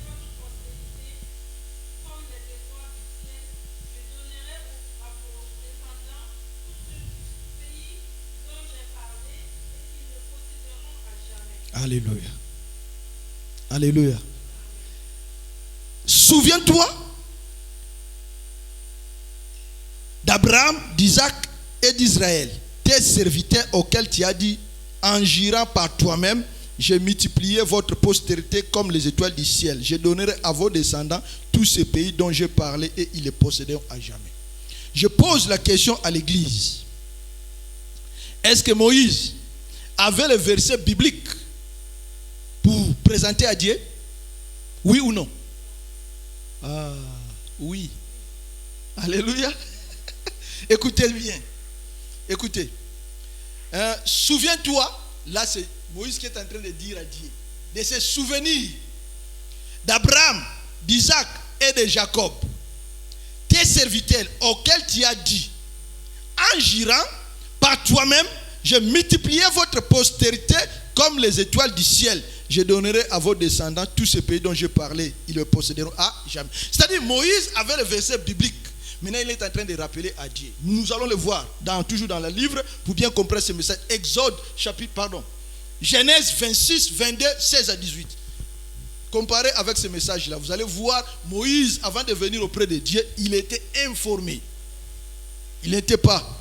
d'Abraham, Isaac et d'Israël, ces serviteurs auxquels tu as dit, en jurant par toi-même, je multiplierai votre postérité comme les étoiles du ciel, je donnerai à vos descendants tout ce pays dont j'ai parlé et qu'ils le posséderont à jamais. Alléluia. Alléluia. Souviens-toi d'Abraham, d'Isaac et d'Israël, tes serviteurs auxquels tu as dit, en jurant par toi-même, j'ai multiplié votre postérité comme les étoiles du ciel. Je donnerai à vos descendants tous ces pays dont j'ai parlé et ils les posséderont à jamais. Je pose la question à l'église. Est-ce que Moïse avait le verset biblique pour présenter à Dieu? Oui ou non? Ah, oui. Alléluia. Écoutez bien. Écoutez. Souviens-toi, là c'est Moïse qui est en train de dire à Dieu, de se souvenir d'Abraham, d'Isaac et de Jacob, tes serviteurs auxquels tu as dit, en jurant par toi-même, je multiplié votre postérité comme les étoiles du ciel. Je donnerai à vos descendants tous ces pays dont je parlais, ils le posséderont à jamais. C'est-à-dire, Moïse avait le verset biblique. Maintenant, il est en train de rappeler à Dieu. Nous allons le voir toujours dans le livre pour bien comprendre ce message. Genèse 26, 22, 16 à 18. Comparez avec ce message-là. Vous allez voir, Moïse, avant de venir auprès de Dieu, il était informé. Il n'était pas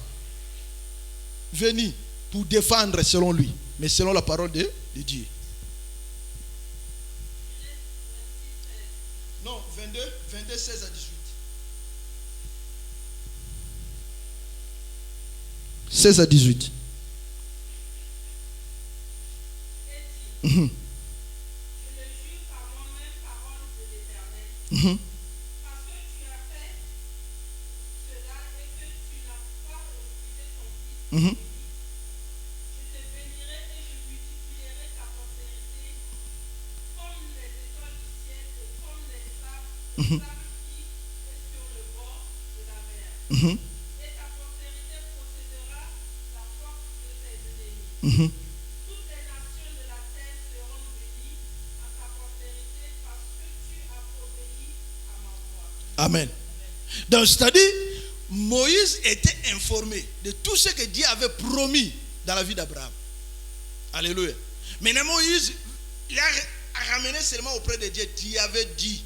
venu pour défendre selon lui, mais selon la parole de Dieu. Non, 22, 16 à 18. 16 à 18. Je le jure par moi-même, parole de l'Éternel. Parce que tu as fait cela et que tu n'as pas refusé ton fils, je te bénirai et je multiplierai ta postérité comme les étoiles du ciel et comme les sables qui est sur le bord de la mer. Et ta postérité possédera la force de tes ennemis. Toutes les nations de la terre seront bénies à ta postérité parce que tu as obéi à ma voix. Amen. Donc, c'est-à-dire, Moïse était informé de tout ce que Dieu avait promis dans la vie d'Abraham. Alléluia. Maintenant, Moïse, il a ramené seulement auprès de Dieu. Tu avais dit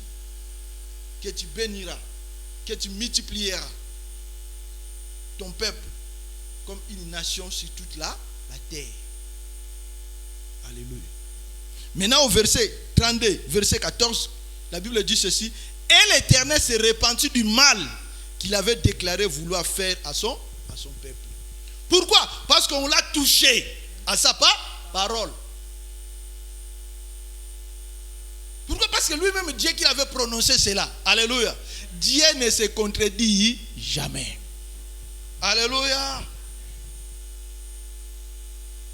que tu béniras, que tu multiplieras ton peuple comme une nation sur toute la terre. Alléluia. Maintenant au verset 32, verset 14, la Bible dit ceci. Et l'Éternel s'est repenti du mal qu'il avait déclaré vouloir faire à son peuple. Pourquoi? Parce qu'on l'a touché à sa parole. Pourquoi? Parce que lui-même, Dieu qui avait prononcé cela. Alléluia. Dieu ne se contredit jamais. Alléluia.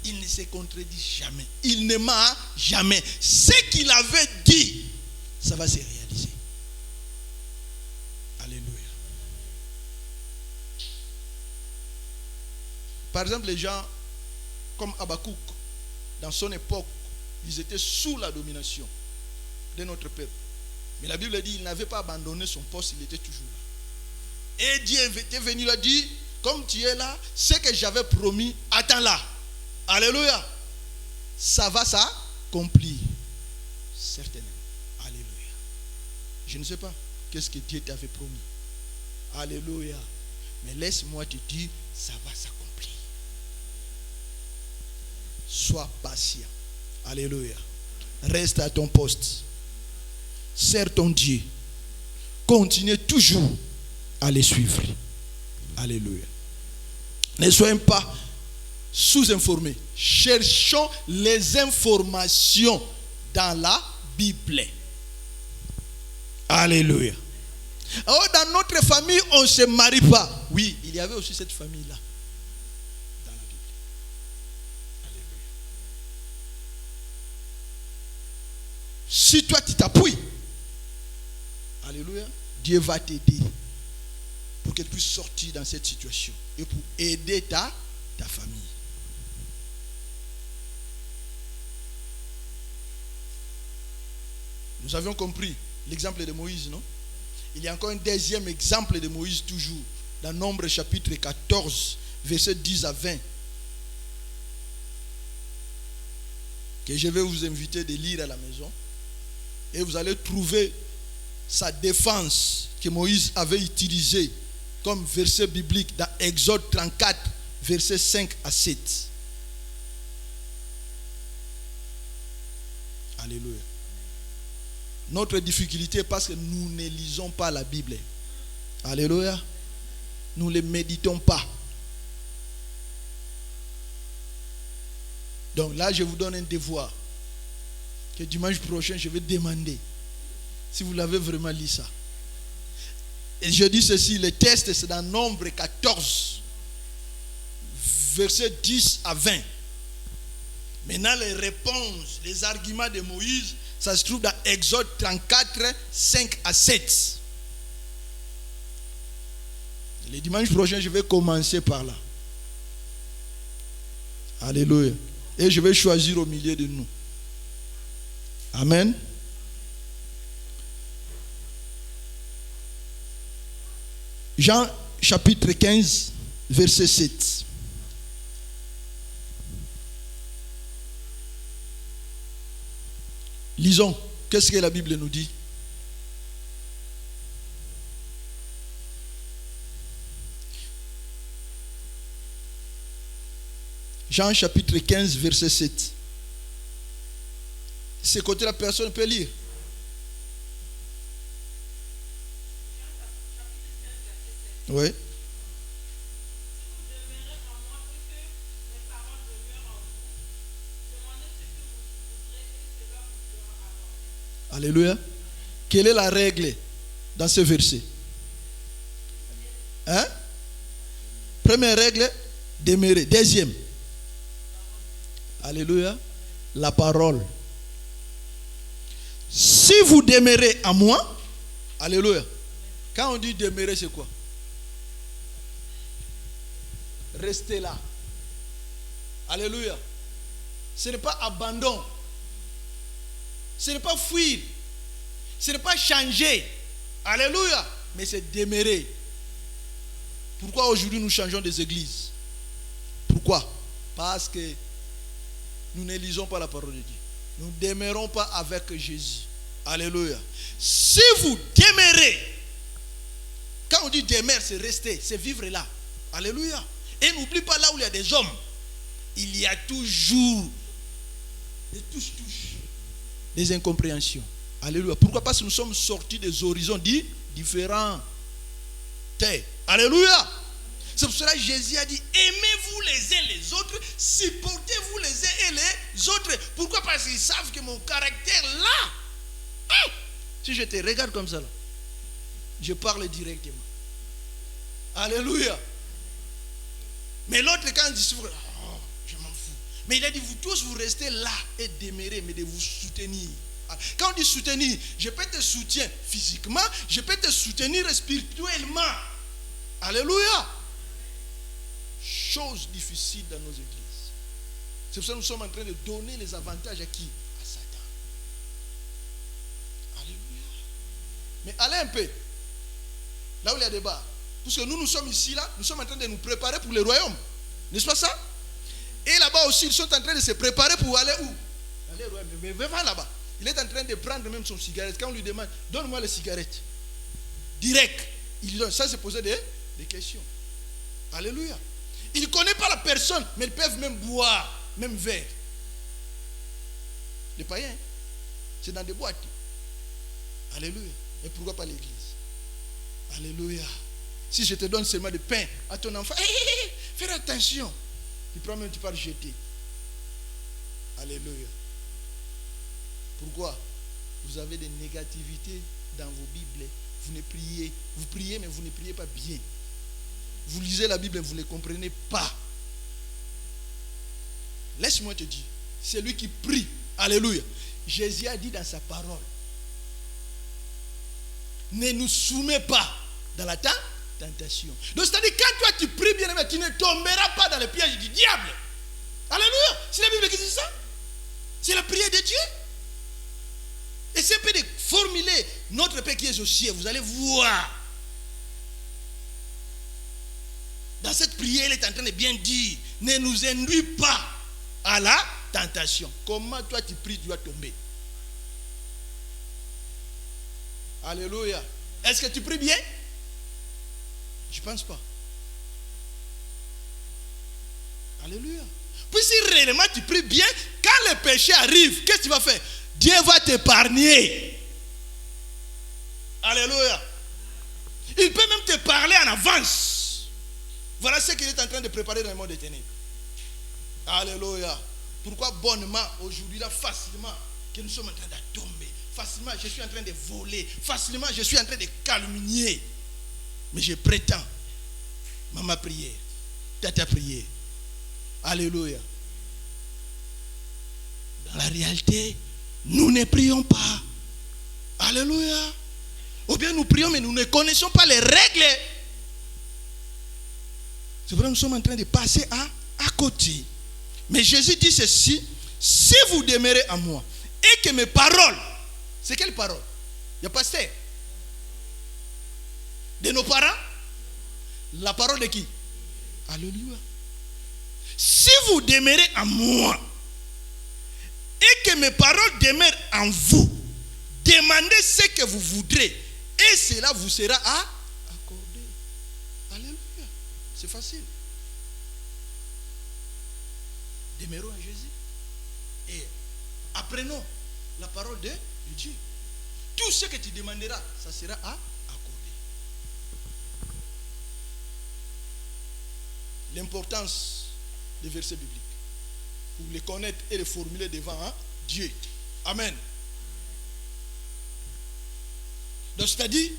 Il ne se contredit jamais. Il ne ment jamais. Ce qu'il avait dit, ça va se réaliser. Alléluia. Par exemple, les gens comme Habakkuk, dans son époque, ils étaient sous la domination de notre peuple. Mais la Bible dit qu'il n'avait pas abandonné son poste, il était toujours là. Et Dieu était venu lui dire, comme tu es là, ce que j'avais promis, attends-là. Alléluia. Ça va s'accomplir. Certainement. Alléluia. Je ne sais pas qu'est-ce que Dieu t'avait promis. Alléluia. Mais laisse-moi te dire, ça va s'accomplir. Sois patient. Alléluia. Reste à ton poste. Sers ton Dieu. Continue toujours à les suivre. Alléluia. Ne soyons pas sous-informés. Cherchons les informations dans la Bible. Alléluia. Alors, dans notre famille, on ne se marie pas. Oui, il y avait aussi cette famille-là dans la Bible. Alléluia. Si toi tu t'appuies, alléluia, Dieu va t'aider pour que tu puisses sortir dans cette situation et pour aider ta famille. Nous avions compris l'exemple de Moïse, non? Il y a encore un deuxième exemple de Moïse toujours, dans Nombre chapitre 14, versets 10 à 20, que je vais vous inviter de lire à la maison. Et vous allez trouver sa défense que Moïse avait utilisée comme verset biblique dans Exode 34, versets 5 à 7. Alléluia. Notre difficulté est parce que nous ne lisons pas la Bible. Alléluia. Nous ne les méditons pas. Donc là, je vous donne un devoir. Que dimanche prochain, je vais demander si vous l'avez vraiment lu ça. Et je dis ceci, le texte c'est dans Nombre 14, versets 10 à 20. Maintenant, les réponses, les arguments de Moïse, ça se trouve dans Exode 34, 5 à 7. Le dimanche prochain, je vais commencer par là. Alléluia. Et je vais choisir au milieu de nous. Amen. Jean chapitre 15, verset 7. Lisons. Qu'est-ce que la Bible nous dit? Jean chapitre 15, verset 7. Ce côté la personne peut lire. Oui. Alléluia. Quelle est la règle dans ce verset? Hein? Première règle, demeurer. Deuxième. Alléluia. La parole. Si vous demeurez en moi, alléluia. Quand on dit demeurer, c'est quoi? Restez là. Alléluia. Ce n'est pas abandon. Ce n'est pas fuir. Ce n'est pas changer. Alléluia. Mais c'est demeurer. Pourquoi aujourd'hui nous changeons des églises? Pourquoi? Parce que nous ne lisons pas la parole de Dieu. Nous ne demeurons pas avec Jésus. Alléluia. Si vous demeurez, quand on dit demeurer, c'est rester, c'est vivre là. Alléluia. Et n'oublie pas, là où il y a des hommes, il y a toujours des touches, des incompréhensions. Alléluia. Pourquoi? Parce que nous sommes sortis des horizons différents. Alléluia. C'est pour cela que Jésus a dit, aimez-vous les uns les autres, supportez-vous les uns et les autres. Pourquoi? Parce qu'ils savent que mon caractère là, si je te regarde comme ça là, je parle directement. Alléluia. Mais l'autre, quand il dit, oh, je m'en fous. Mais il a dit, vous tous, vous restez là et demeurez, mais de vous soutenir. Quand on dit soutenir, je peux te soutenir physiquement, je peux te soutenir spirituellement. Alléluia. Chose difficile dans nos églises. C'est pour ça que nous sommes en train de donner les avantages à qui? À Satan. Alléluia. Mais allez un peu. Là où il y a des bars. Parce que nous sommes ici, là, nous sommes en train de nous préparer pour le royaume. N'est-ce pas ça? Et là-bas aussi, ils sont en train de se préparer pour aller où? Aller au royaume. Mais va là-bas. Il est en train de prendre même son cigarette. Quand on lui demande, donne-moi les cigarettes. Direct. Il donne. Ça, c'est poser des questions. Alléluia. Il ne connaît pas la personne, mais ils peuvent même boire, même verre. Les païens, c'est dans des boîtes. Alléluia. Et pourquoi pas l'église? Alléluia. Si je te donne seulement du pain à ton enfant, fais attention. Il prend même, tu peux le jeter. Alléluia. Pourquoi? Vous avez des négativités dans vos Bibles. Vous priez, mais vous ne priez pas bien. Vous lisez la Bible et vous ne comprenez pas. Laisse-moi te dire, c'est lui qui prie. Alléluia. Jésus a dit dans sa parole, ne nous soumets pas dans la tentation. Donc c'est-à-dire, quand toi tu pries bien, tu ne tomberas pas dans le piège du diable. Alléluia. C'est la Bible qui dit ça. C'est la prière de Dieu. Et c'est un peu de formuler notre Père qui est aux cieux. Vous allez voir. Dans cette prière, il est en train de bien dire, ne nous induis pas à la tentation. Comment toi tu pries, tu dois tomber. Alléluia. Est-ce que tu pries bien? Je ne pense pas. Alléluia. Puis si réellement tu pries bien, quand le péché arrive, qu'est-ce que tu vas faire? Dieu va t'épargner. Alléluia. Il peut même te parler en avance. Voilà ce qu'il est en train de préparer dans le monde des ténèbres. Alléluia. Pourquoi bonnement, aujourd'hui, là, facilement, que nous sommes en train de tomber. Facilement, je suis en train de voler. Facilement, je suis en train de calomnier. Mais je prétends, maman prière, tata prière. Alléluia. Dans la réalité, nous ne prions pas. Alléluia. Ou bien nous prions, mais nous ne connaissons pas les règles. C'est vrai, nous sommes en train de passer à côté. Mais Jésus dit ceci, si vous demeurez en moi, et que mes paroles, c'est quelle parole? Il y a pasteur. De nos parents? La parole de qui? Alléluia. Si vous demeurez en moi, et que mes paroles demeurent en vous, demandez ce que vous voudrez, et cela vous sera accordé. Alléluia. C'est facile. Demeurons en Jésus et apprenons la parole de Dieu. Tout ce que tu demanderas, ça sera accordé. L'importance des versets bibliques, pour les connaître et les formuler devant Dieu. Amen. Donc c'est-à-dire,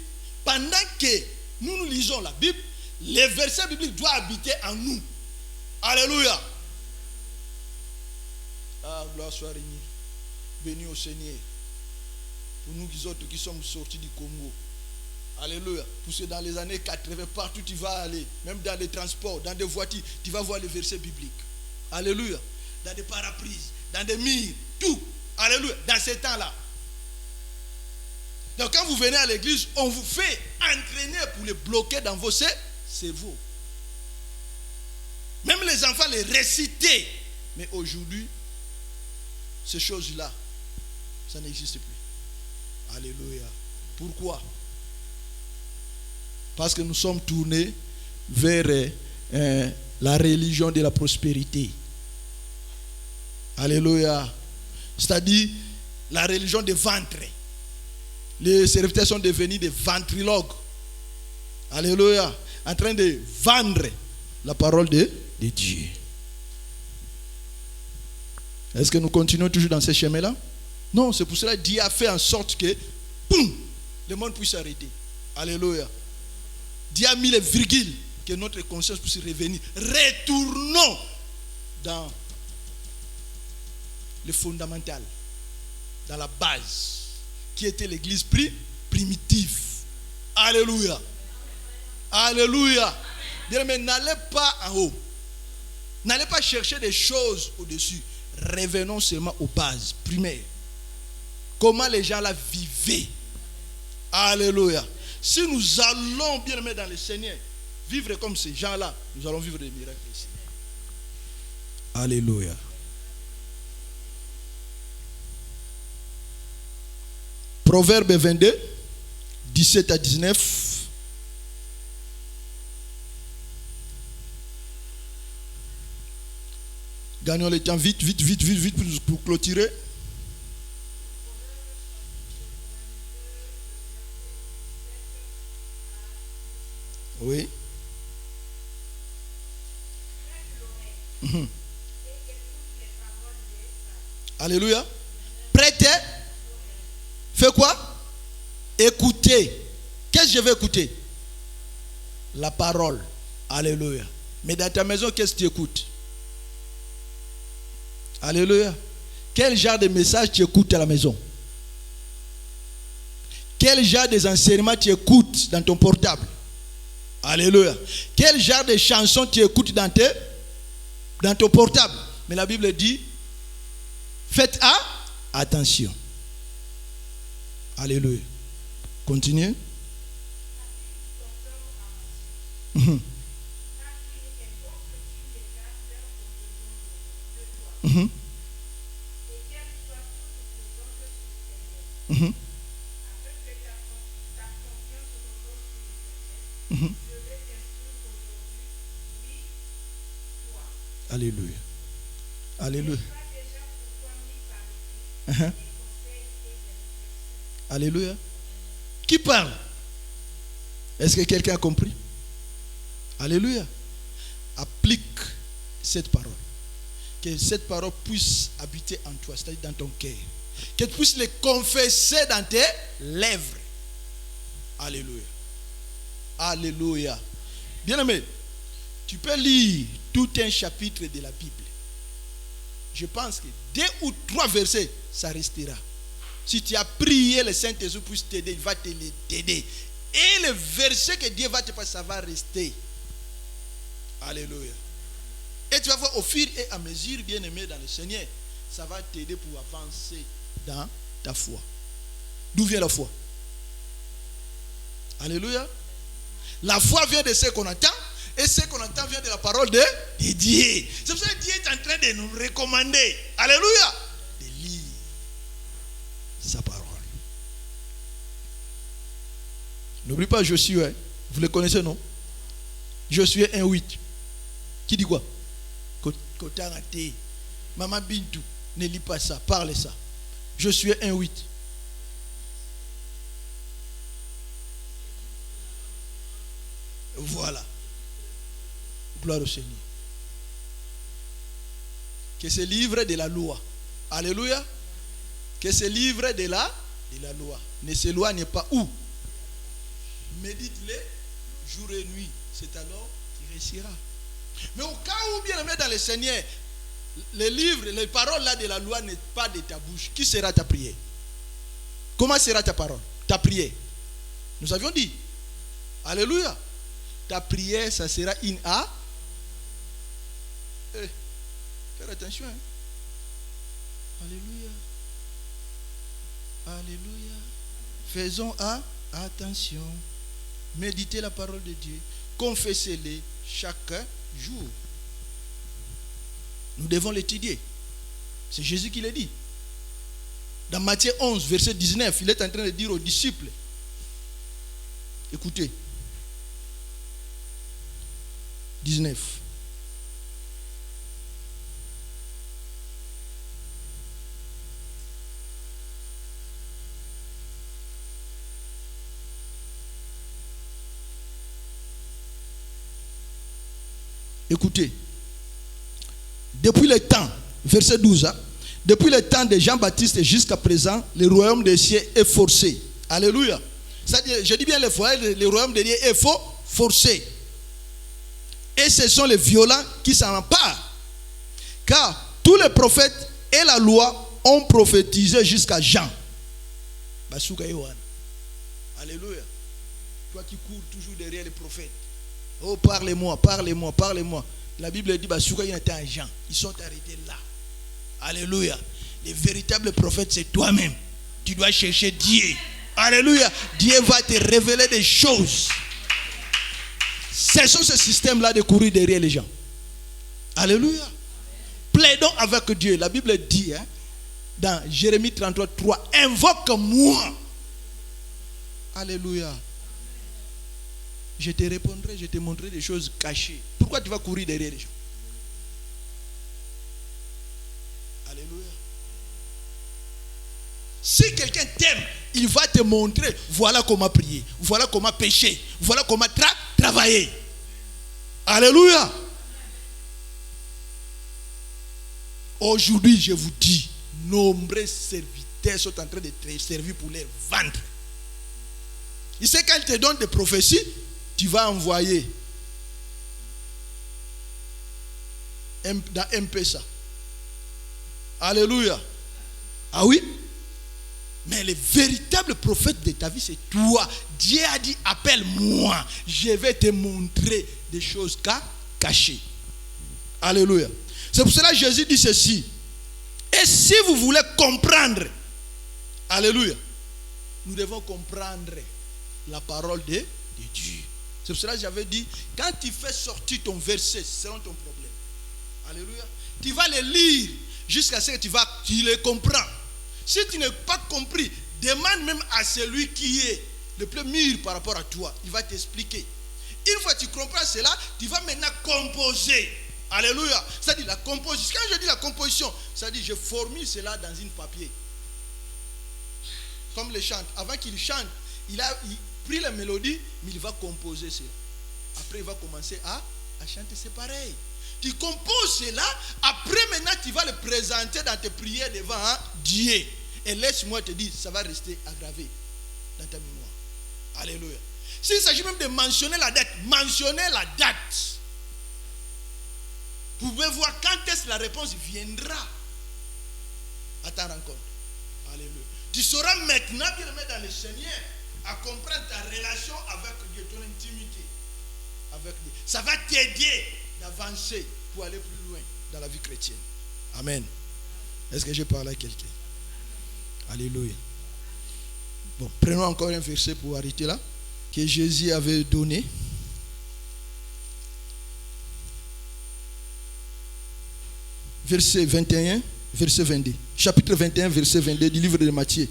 pendant que nous lisons la Bible, les versets bibliques doivent habiter en nous. Alléluia. Ah, gloire soit réunie. Béni au Seigneur. Pour nous autres qui sommes sortis du Congo. Alléluia. Parce que dans les années 80, partout tu vas aller, même dans les transports, dans des voitures, tu vas voir les versets bibliques. Alléluia. Dans des paraprises, dans des murs, tout. Alléluia. Dans ces temps-là. Donc quand vous venez à l'église, on vous fait entraîner pour les bloquer dans vos cerveaux. Même les enfants les réciter. Mais aujourd'hui, ces choses-là Ça n'existe plus. Alléluia. Pourquoi? Parce que nous sommes tournés vers la religion de la prospérité. Alléluia. C'est-à-dire la religion des ventres. Les serviteurs sont devenus des ventriloques. Alléluia. En train de vendre la parole de Dieu. Est-ce que nous continuons toujours dans ce chemin-là? Non, c'est pour cela que Dieu a fait en sorte que, boum, le monde puisse s'arrêter. Alléluia. Dieu a mis les virgules, que notre conscience puisse revenir. Retournons dans le fondamental, dans la base, qui était l'église primitive. Alléluia. Alléluia. Bien, mais n'allez pas en haut. N'allez pas chercher des choses au-dessus. Revenons seulement aux bases primaires. Comment les gens là vivaient. Alléluia. Si nous allons, bien aimés dans le Seigneur, vivre comme ces gens-là, nous allons vivre des miracles ici. Alléluia. Proverbe 22, 17 à 19. Gagnons le temps vite pour clôturer. Oui. Alléluia. Prêtez. Fais quoi? Écoutez. Qu'est-ce que je vais écouter? La parole. Alléluia. Mais dans ta maison, qu'est-ce que tu écoutes? Alléluia. Quel genre de message tu écoutes à la maison? Quel genre d'enseignement tu écoutes dans ton portable? Alléluia. Quel genre de chansons tu écoutes dans ton portable? Mais la Bible dit, faites attention. Alléluia. Continuez. Alléluia. Alléluia. Alléluia. Qui parle? Est-ce que quelqu'un a compris? Alléluia. Applique cette parole. Que cette parole puisse habiter en toi, c'est-à-dire dans ton cœur. Que tu puisses les confesser dans tes lèvres. Alléluia. Alléluia. Bien-aimé, tu peux lire tout un chapitre de la Bible. Je pense que 2 ou 3 versets, ça restera. Si tu as prié, le Saint-Esprit puisse t'aider, il va t'aider. Et le verset que Dieu va te passer, ça va rester. Alléluia. Et tu vas voir au fur et à mesure, bien-aimé dans le Seigneur, ça va t'aider pour avancer dans ta foi. D'où vient la foi? Alléluia. La foi vient de ce qu'on entend. Et ce qu'on entend vient de la parole de Dieu. C'est pour ça que Dieu est en train de nous recommander. Alléluia. De lire sa parole. N'oublie pas Josué. Vous le connaissez, non? Josué 1:8. Qui dit quoi? Kotarate. Maman Bintou. Ne lis pas ça. Parle ça. Josué 1:8. Voilà. Gloire au Seigneur. Que ce livre de la loi. Alléluia. Que ce livre de la loi ne s'éloigne pas où? Médite-le jour et nuit. C'est alors qu'il réussira. Mais au cas où, bien aimé dans le Seigneur, les livres, les paroles là de la loi n'est pas de ta bouche, qui sera ta prière? Comment sera ta parole? Ta prière. Nous avions dit. Alléluia. Ta prière, ça sera une A. Faire attention. Hein? Alléluia. Alléluia. Faisons attention. Méditez la parole de Dieu. Confessez-les chaque jour. Nous devons l'étudier. C'est Jésus qui l'a dit. Dans Matthieu 11, verset 19, il est en train de dire aux disciples, écoutez, 19. Écoutez, depuis le temps, verset 12, hein, depuis le temps de Jean-Baptiste jusqu'à présent, le royaume des cieux est forcé. Alléluia. Je dis bien le royaume des cieux est forcé. Et ce sont les violents qui s'en emparent. Car tous les prophètes et la loi ont prophétisé jusqu'à Jean. Alléluia. Toi qui cours toujours derrière les prophètes. Oh, parlez-moi. La Bible dit, il était un Jean. Ils sont arrêtés là. Alléluia. Les véritables prophètes, c'est toi-même. Tu dois chercher Dieu. Alléluia. Dieu va te révéler des choses. Cessons ce système-là de courir derrière les gens. Alléluia. Plaidons avec Dieu. La Bible dit, hein, dans Jérémie 33, 3, invoque-moi. Alléluia. Je te répondrai, je te montrerai des choses cachées. Pourquoi tu vas courir derrière les gens? Alléluia. Si quelqu'un t'aime, il va te montrer, voilà comment prier, voilà comment pécher, voilà comment travailler. Alléluia. Aujourd'hui, je vous dis, nombreux serviteurs sont en train de te servir pour les vendre. Il sait quand il te donne des prophéties, tu vas envoyer dans M-Pesa. Alléluia. Ah oui? Mais le véritable prophète de ta vie, c'est toi. Dieu a dit, appelle-moi. Je vais te montrer des choses cachées. Alléluia. C'est pour cela que Jésus dit ceci. Et si vous voulez comprendre, alléluia, nous devons comprendre la parole de Dieu. C'est pour cela que j'avais dit, quand tu fais sortir ton verset, c'est ton problème. Alléluia. Tu vas le lire jusqu'à ce que tu le comprends. Si tu n'as pas compris, demande même à celui qui est le plus mûr par rapport à toi. Il va t'expliquer. Une fois que tu comprends cela, tu vas maintenant composer. Alléluia. Ça dit la composition. Quand je dis la composition, ça dit je formule cela dans une papier. Comme les chants. Avant qu'il chante, il pris la mélodie, mais il va composer cela. Après, il va commencer à chanter. C'est pareil. Tu composes cela. Après, maintenant, tu vas le présenter dans tes prières devant Dieu. Et laisse-moi te dire, ça va rester aggravé dans ta mémoire. Alléluia. S'il s'agit même de mentionner la date, mentionnez la date. Vous pouvez voir quand est-ce que la réponse viendra à ta rencontre. Alléluia. Tu sauras maintenant, bien aimé dans le Seigneur, à comprendre ta relation avec Dieu, ton intimité avec Dieu. Ça va t'aider d'avancer pour aller plus loin dans la vie chrétienne. Amen. Est-ce que je parle à quelqu'un? Alléluia. Bon, prenons encore un verset pour arrêter là, que Jésus avait donné. Verset 21, verset 22. Chapitre 21, verset 22 du livre de Matthieu.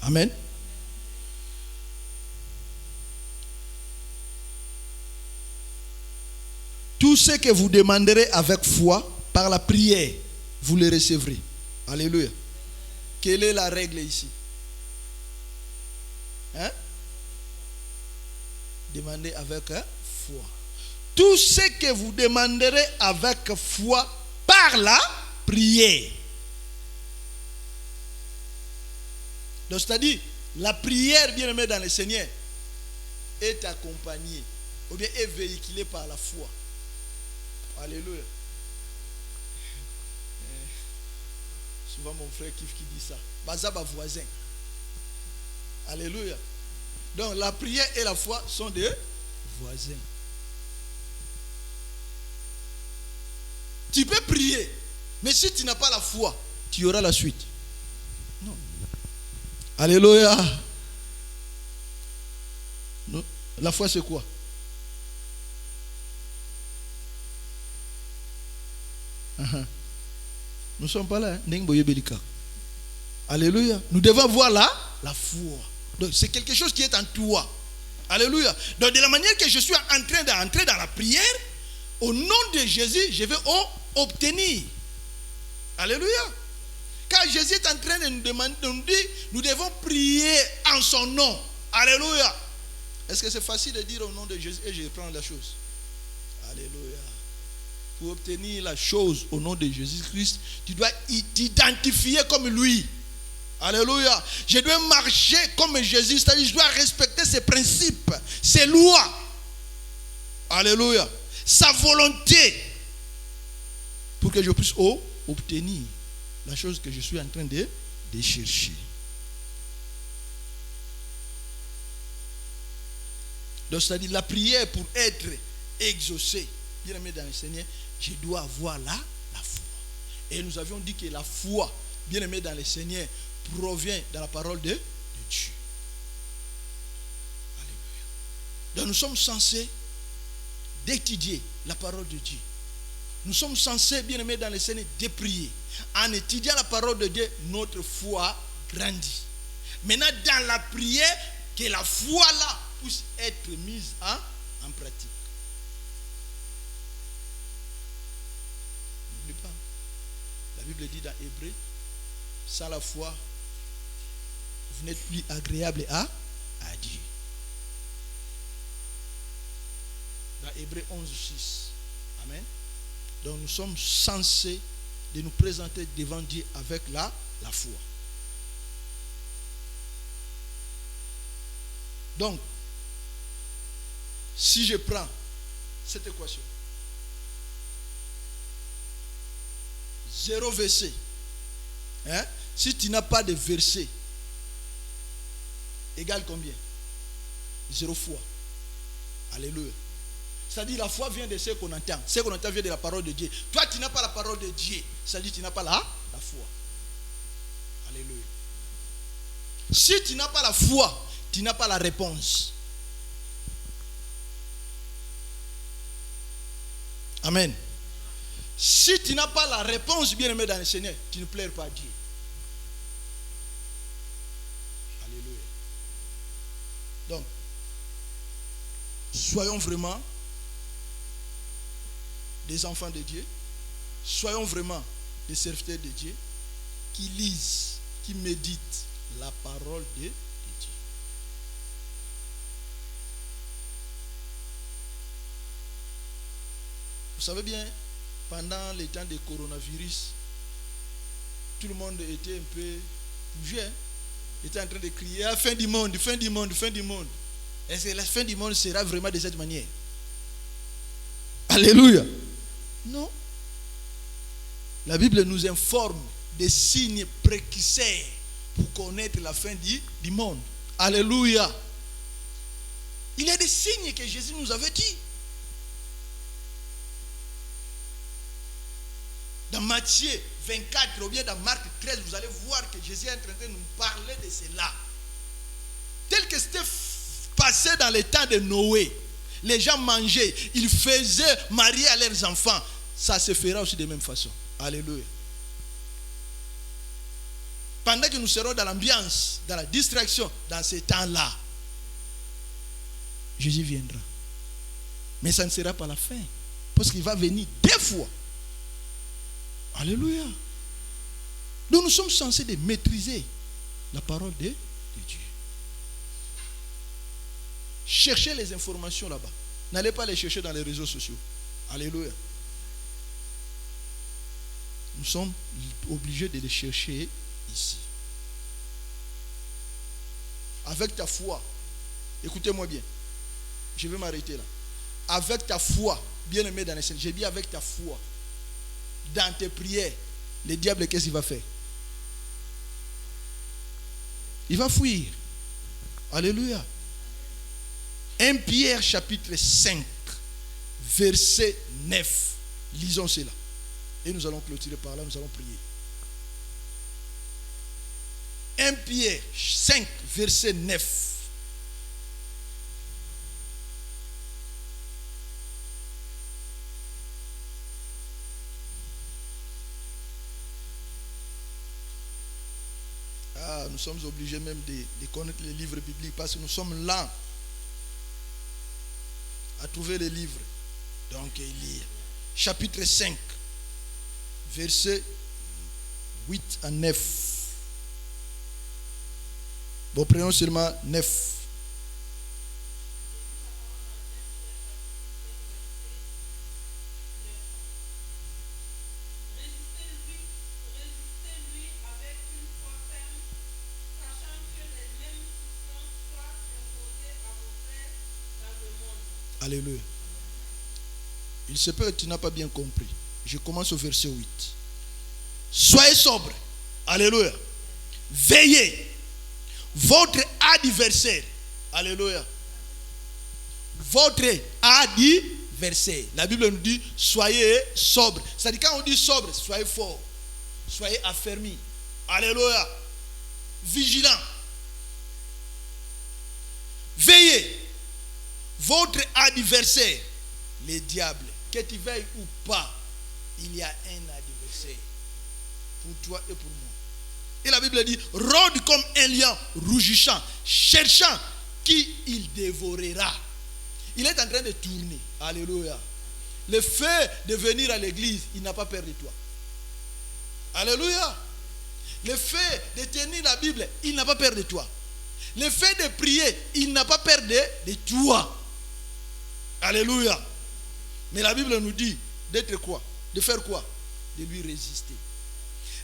Amen. Tout ce que vous demanderez avec foi, par la prière, vous le recevrez. Alléluia. Quelle est la règle ici? Hein? Demandez avec foi. Tout ce que vous demanderez avec foi, par la prière. Donc, c'est-à-dire, la prière, bien aimée dans le Seigneur, est accompagnée, ou bien est véhiculée par la foi. Alléluia. Souvent, mon frère qui dit ça. Bazaba voisin. Alléluia. Donc, la prière et la foi sont des voisins. Tu peux prier, Mais si tu n'as pas la foi, tu auras la suite. Non. Alléluia. Non. La foi, c'est quoi? Nous ne sommes pas là. Hein? Alléluia. Nous devons avoir la foi. Donc, c'est quelque chose qui est en toi. Alléluia. Donc, de la manière que je suis en train d'entrer dans la prière, au nom de Jésus, je vais obtenir. Alléluia. Car Jésus est en train de nous demander, de nous dire, nous devons prier en son nom. Alléluia. Est-ce que c'est facile de dire au nom de Jésus et je prends la chose? Alléluia. Pour obtenir la chose au nom de Jésus-Christ, tu dois t'identifier comme lui. Alléluia. Je dois marcher comme Jésus, c'est-à-dire je dois respecter ses principes, ses lois. Alléluia. Sa volonté. Pour que je puisse obtenir la chose que je suis en train de chercher. Donc, c'est-à-dire la prière pour être exaucée, bien aimé dans le Seigneur, je dois avoir la foi. Et nous avions dit que la foi, bien aimé dans le Seigneur, provient de la parole de Dieu. Alléluia. Donc nous sommes censés d'étudier la parole de Dieu. Nous sommes censés, bien aimés dans le Seigneur, de prier. En étudiant la parole de Dieu, notre foi grandit. Maintenant, dans la prière, que la foi là puisse être mise en pratique. N'oublie pas. La Bible dit dans Hébreu, sans la foi, vous n'êtes plus agréable à Dieu. Dans Hébreu 11:6. Amen. Donc nous sommes censés de nous présenter devant Dieu avec la foi. Donc, si je prends cette équation, 0 verset, hein? Si tu n'as pas de verset, égale combien? 0 foi. Alléluia. C'est-à-dire la foi vient de ce qu'on entend. Ce qu'on entend vient de la parole de Dieu. Toi, tu n'as pas la parole de Dieu. C'est-à-dire tu n'as pas la foi. Alléluia. Si tu n'as pas la foi, tu n'as pas la réponse. Amen. Si tu n'as pas la réponse, bien aimé dans le Seigneur, tu ne plais pas à Dieu. Alléluia. Donc, soyons vraiment des enfants de Dieu. Soyons vraiment des serviteurs de Dieu qui lisent, qui méditent la parole de Dieu. Vous savez bien, pendant les temps de coronavirus, tout le monde était un peu bougé, était en train de crier ah, fin du monde, fin du monde, fin du monde. Est-ce que la fin du monde sera vraiment de cette manière? Alléluia. Non. La Bible nous informe des signes précurseurs pour connaître la fin du monde. Alléluia. Il y a des signes que Jésus nous avait dit. Dans Matthieu 24 ou bien dans Marc 13, vous allez voir que Jésus est en train de nous parler de cela. Tel que c'était passé dans le temps de Noé. Les gens mangeaient, ils faisaient marier à leurs enfants. Ça se fera aussi de la même façon. Alléluia. Pendant que nous serons dans l'ambiance, dans la distraction, dans ces temps-là, Jésus viendra. Mais ça ne sera pas la fin. Parce qu'il va venir 2 fois. Alléluia. Donc nous sommes censés de maîtriser la parole de Dieu. Cherchez les informations là-bas. N'allez pas les chercher dans les réseaux sociaux. Alléluia. Nous sommes obligés de les chercher ici. Avec ta foi, écoutez-moi bien. Je vais m'arrêter là. Avec ta foi, bien aimé dans les Seigneur, j'ai dit avec ta foi, dans tes prières, le diable, qu'est-ce qu'il va faire? Il va fuir. Alléluia. 1 Pierre chapitre 5, verset 9. Lisons cela. Et nous allons clôturer par là, nous allons prier. 1 Pierre 5, verset 9. Nous sommes obligés même de connaître les livres bibliques parce que nous sommes lents à trouver les livres. Donc, il lit chapitre 5, versets 8 à 9. Bon, prenons seulement 9. Alléluia. Il se peut que tu n'as pas bien compris. Je commence au verset 8. Soyez sobres. Alléluia. Veillez. Votre adversaire. Alléluia. Votre adversaire. La Bible nous dit soyez sobres. C'est-à-dire quand on dit sobre, soyez forts. Soyez affermis. Alléluia. Vigilants. Veillez. Votre adversaire, le diable, que tu veilles ou pas, il y a un adversaire pour toi et pour moi. Et la Bible dit, rôde comme un lion rougissant, cherchant qui il dévorera. Il est en train de tourner. Alléluia. Le fait de venir à l'église, il n'a pas peur de toi. Alléluia. Le fait de tenir la Bible, il n'a pas peur de toi. Le fait de prier, il n'a pas peur de toi. Alléluia. Mais la Bible nous dit d'être quoi? De faire quoi? De lui résister.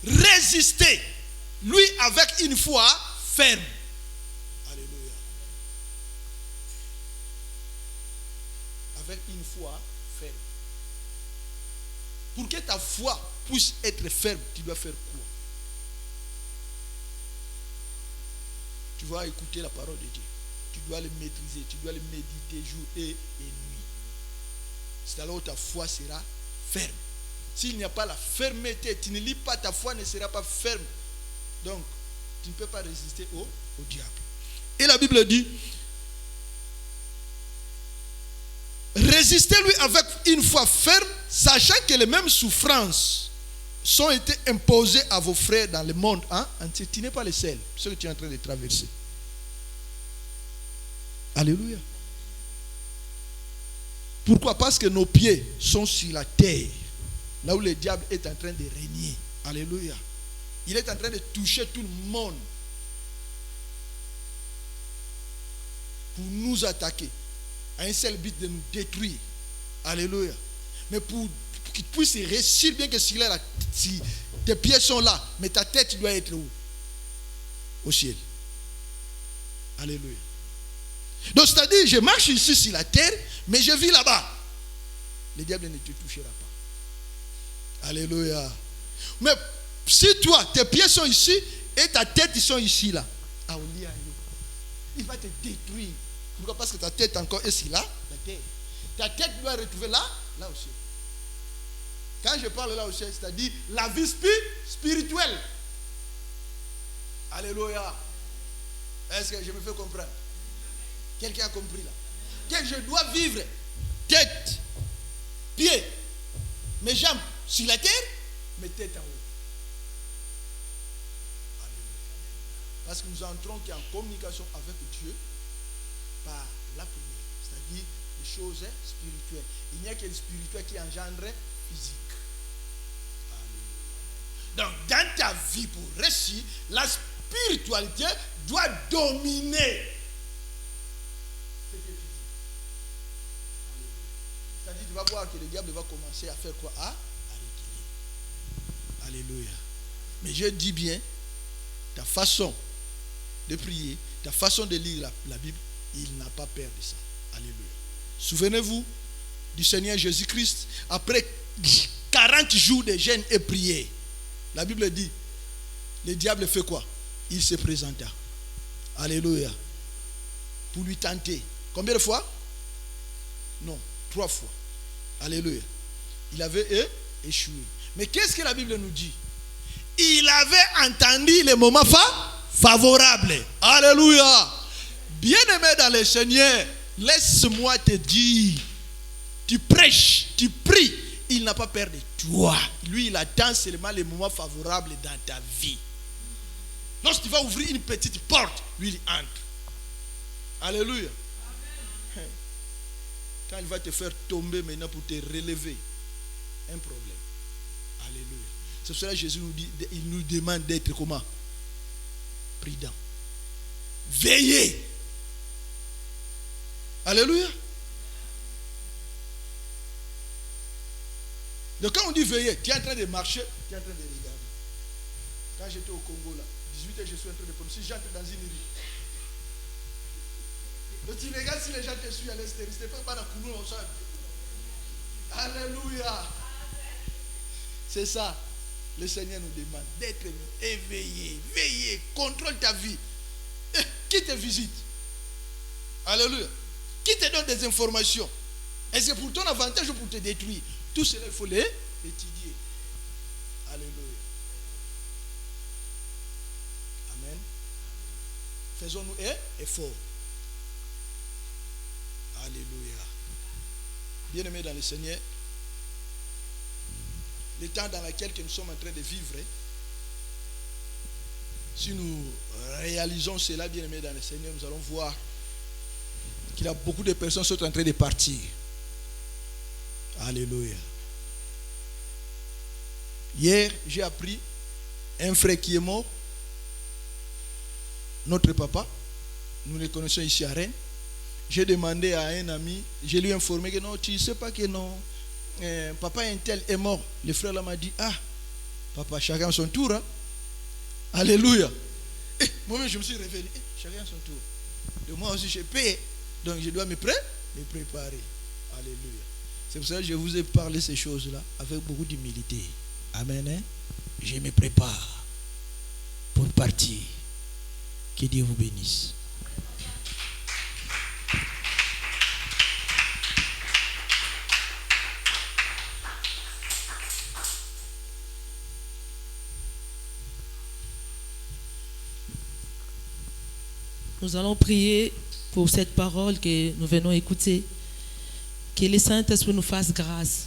Résister. Lui avec une foi ferme. Alléluia. Avec une foi ferme. Pour que ta foi puisse être ferme, tu dois faire quoi? Tu vas écouter la parole de Dieu. Tu dois le maîtriser, tu dois le méditer jour et nuit. C'est alors que ta foi sera ferme. S'il n'y a pas la fermeté, tu ne lis pas, ta foi ne sera pas ferme. Donc, tu ne peux pas résister au diable. Et la Bible dit, résistez-lui avec une foi ferme, sachant que les mêmes souffrances sont été imposées à vos frères dans le monde entier. Tu n'es pas le seul, ce que tu es en train de traverser. Alléluia. Pourquoi? Parce que nos pieds sont sur la terre, là où le diable est en train de régner. Alléluia. Il est en train de toucher tout le monde pour nous attaquer à un seul but de nous détruire. Alléluia. Mais pour qu'il puisse réussir, bien que si tes pieds sont là, mais ta tête doit être où? Au ciel. Alléluia. Donc c'est-à-dire, je marche ici sur la terre, mais je vis là-bas. Le diable ne te touchera pas. Alléluia. Mais si toi, tes pieds sont ici et ta tête, ils sont ici là, il va te détruire. Pourquoi? Parce que ta tête encore est ici là, la terre. Ta tête doit retrouver là au ciel. Quand je parle là au ciel, c'est-à-dire la vie spirituelle. Alléluia. Est-ce que je me fais comprendre? Quelqu'un a compris là? Que je dois vivre tête, pied, mes jambes sur la terre, mes têtes en haut. Alléluia. Parce que nous entrons en communication avec Dieu par la prière, c'est-à-dire les choses spirituelles. Il n'y a que le spirituel qui engendre physique. Alléluia. Donc dans ta vie, pour réussir, la spiritualité doit dominer. C'est-à-dire, tu vas voir que le diable va commencer à faire quoi? À reculer. Alléluia. Mais je dis bien, ta façon de prier, ta façon de lire la Bible, il n'a pas peur de ça. Alléluia. Souvenez-vous du Seigneur Jésus-Christ, après 40 jours de jeûne et prière, la Bible dit, le diable fait quoi? Il se présenta. Alléluia. Pour lui tenter. Combien de fois? Non, 3 fois. Alléluia. Il avait échoué. Mais qu'est-ce que la Bible nous dit? Il avait entendu les moments favorables. Alléluia. Bien-aimé dans le Seigneur, laisse-moi te dire, tu prêches, tu pries, il n'a pas peur de toi. Lui, il attend seulement les moments favorables dans ta vie. Lorsque tu vas ouvrir une petite porte, lui, il entre. Alléluia. Amen. Quand il va te faire tomber maintenant pour te relever, un problème. Alléluia. C'est pour cela que Jésus nous dit, il nous demande d'être comment? Prudent. Veillez. Alléluia. Donc quand on dit veiller, tu es en train de marcher, tu es en train de regarder. Quand j'étais au Congo là, 18 ans, je suis en train de prononcer, j'entre dans une rue. Donc tu regardes si les gens te suivent à l'extérieur, c'est pas dans le couloir, on s'en. Alléluia. C'est ça. Le Seigneur nous demande d'être éveillé, veillé, contrôle ta vie. Et qui te visite? Alléluia. Qui te donne des informations? Et c'est pour ton avantage ou pour te détruire? Tout cela, il faut l'étudier. Alléluia. Amen. Faisons-nous effort. Alléluia. Bien-aimés dans le Seigneur, le temps dans lequel nous sommes en train de vivre, si nous réalisons cela, bien-aimés dans le Seigneur, nous allons voir qu'il y a beaucoup de personnes qui sont en train de partir. Alléluia. Hier, j'ai appris un frère qui est mort. Notre papa, nous le connaissons ici à Rennes. J'ai demandé à un ami, je lui ai informé que non, tu ne sais pas que non, papa un tel est mort. Le frère là m'a dit, ah, papa, chacun son tour. Hein? Alléluia. Moi-même, je me suis réveillé. Chacun son tour. Et moi aussi, j'ai payé. Donc, je dois me préparer. Alléluia. C'est pour ça que je vous ai parlé de ces choses-là avec beaucoup d'humilité. Amen. Hein? Je me prépare pour partir. Que Dieu vous bénisse. Nous allons prier pour cette parole que nous venons écouter. Que le Saint-Esprit nous fasse grâce.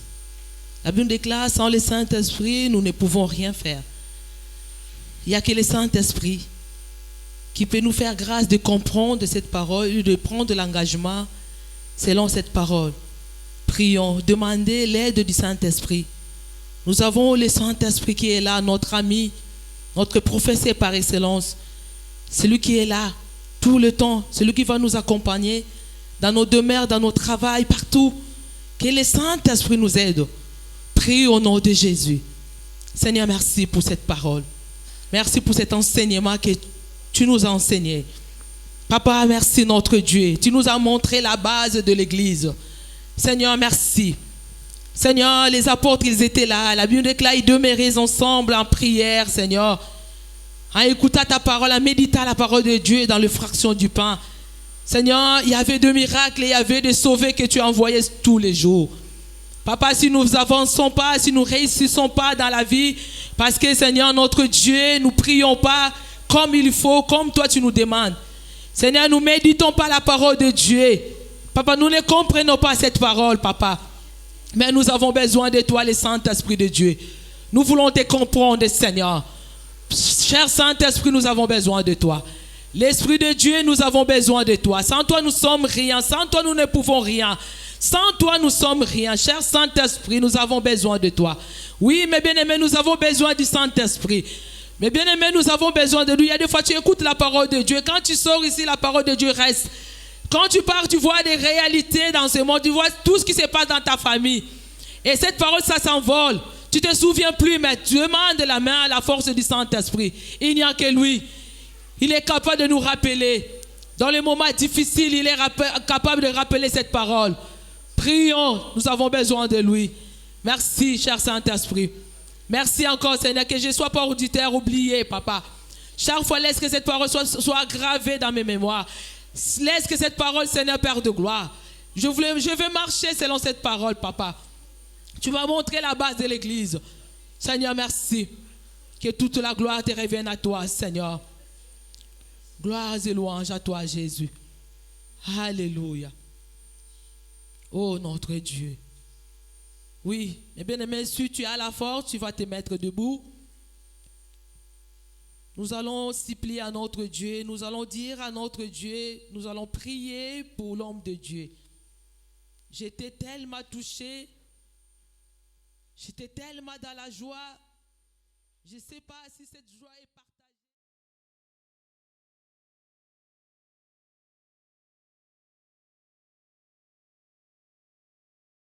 La Bible déclare, sans le Saint-Esprit, nous ne pouvons rien faire. Il n'y a que le Saint-Esprit qui peut nous faire grâce de comprendre cette parole et de prendre l'engagement selon cette parole. Prions, demandez l'aide du Saint-Esprit. Nous avons le Saint-Esprit qui est là, notre ami, notre professeur par excellence. Celui qui est là tout le temps, celui qui va nous accompagner dans nos demeures, dans nos travails, partout. Que le Saint-Esprit nous aide. Prie au nom de Jésus. Seigneur, merci pour cette parole. Merci pour cet enseignement que tu nous as enseigné. Papa, merci notre Dieu. Tu nous as montré la base de l'Église. Seigneur, merci. Seigneur, les apôtres, ils étaient là. La Bible déclare, ils demeuraient ensemble en prière, Seigneur. En écoutant ta parole, en méditant la parole de Dieu dans les fractions du pain. Seigneur, il y avait des miracles, il y avait des sauvés que tu envoyais tous les jours. Papa, si nous avançons pas, si nous réussissons pas dans la vie, parce que Seigneur, notre Dieu, nous prions pas comme il faut, comme toi tu nous demandes. Seigneur, nous méditons pas la parole de Dieu. Papa, nous ne comprenons pas cette parole, Papa. Mais nous avons besoin de toi, le Saint-Esprit de Dieu. Nous voulons te comprendre, Seigneur. Cher Saint-Esprit, nous avons besoin de toi. L'Esprit de Dieu, nous avons besoin de toi. Sans toi, nous sommes rien. Sans toi, nous ne pouvons rien. Sans toi, nous sommes rien. Cher Saint-Esprit, nous avons besoin de toi. Oui, mes bien-aimés, nous avons besoin du Saint-Esprit. Mes bien-aimés, nous avons besoin de lui. Il y a des fois, tu écoutes la parole de Dieu. Quand tu sors ici, la parole de Dieu reste. Quand tu pars, tu vois des réalités dans ce monde. Tu vois tout ce qui se passe dans ta famille. Et cette parole, ça s'envole. Tu ne te souviens plus, mais tu demandes la main à la force du Saint-Esprit. Il n'y a que lui. Il est capable de nous rappeler. Dans les moments difficiles, il est capable de rappeler cette parole. Prions, nous avons besoin de lui. Merci, cher Saint-Esprit. Merci encore, Seigneur, que je ne sois pas auditeur oublié, Papa. Chaque fois, laisse que cette parole soit gravée dans mes mémoires. Laisse que cette parole, Seigneur, Père de gloire. Je veux marcher selon cette parole, Papa. Tu m'as montré la base de l'Église. Seigneur, merci. Que toute la gloire te revienne à toi, Seigneur. Gloire et louange à toi, Jésus. Alléluia. Oh, notre Dieu. Oui, mes bien-aimés, si tu as la force, tu vas te mettre debout. Nous allons supplier à notre Dieu, nous allons dire à notre Dieu, nous allons prier pour l'homme de Dieu. J'étais tellement touché, j'étais tellement dans la joie. Je ne sais pas si cette joie est partagée.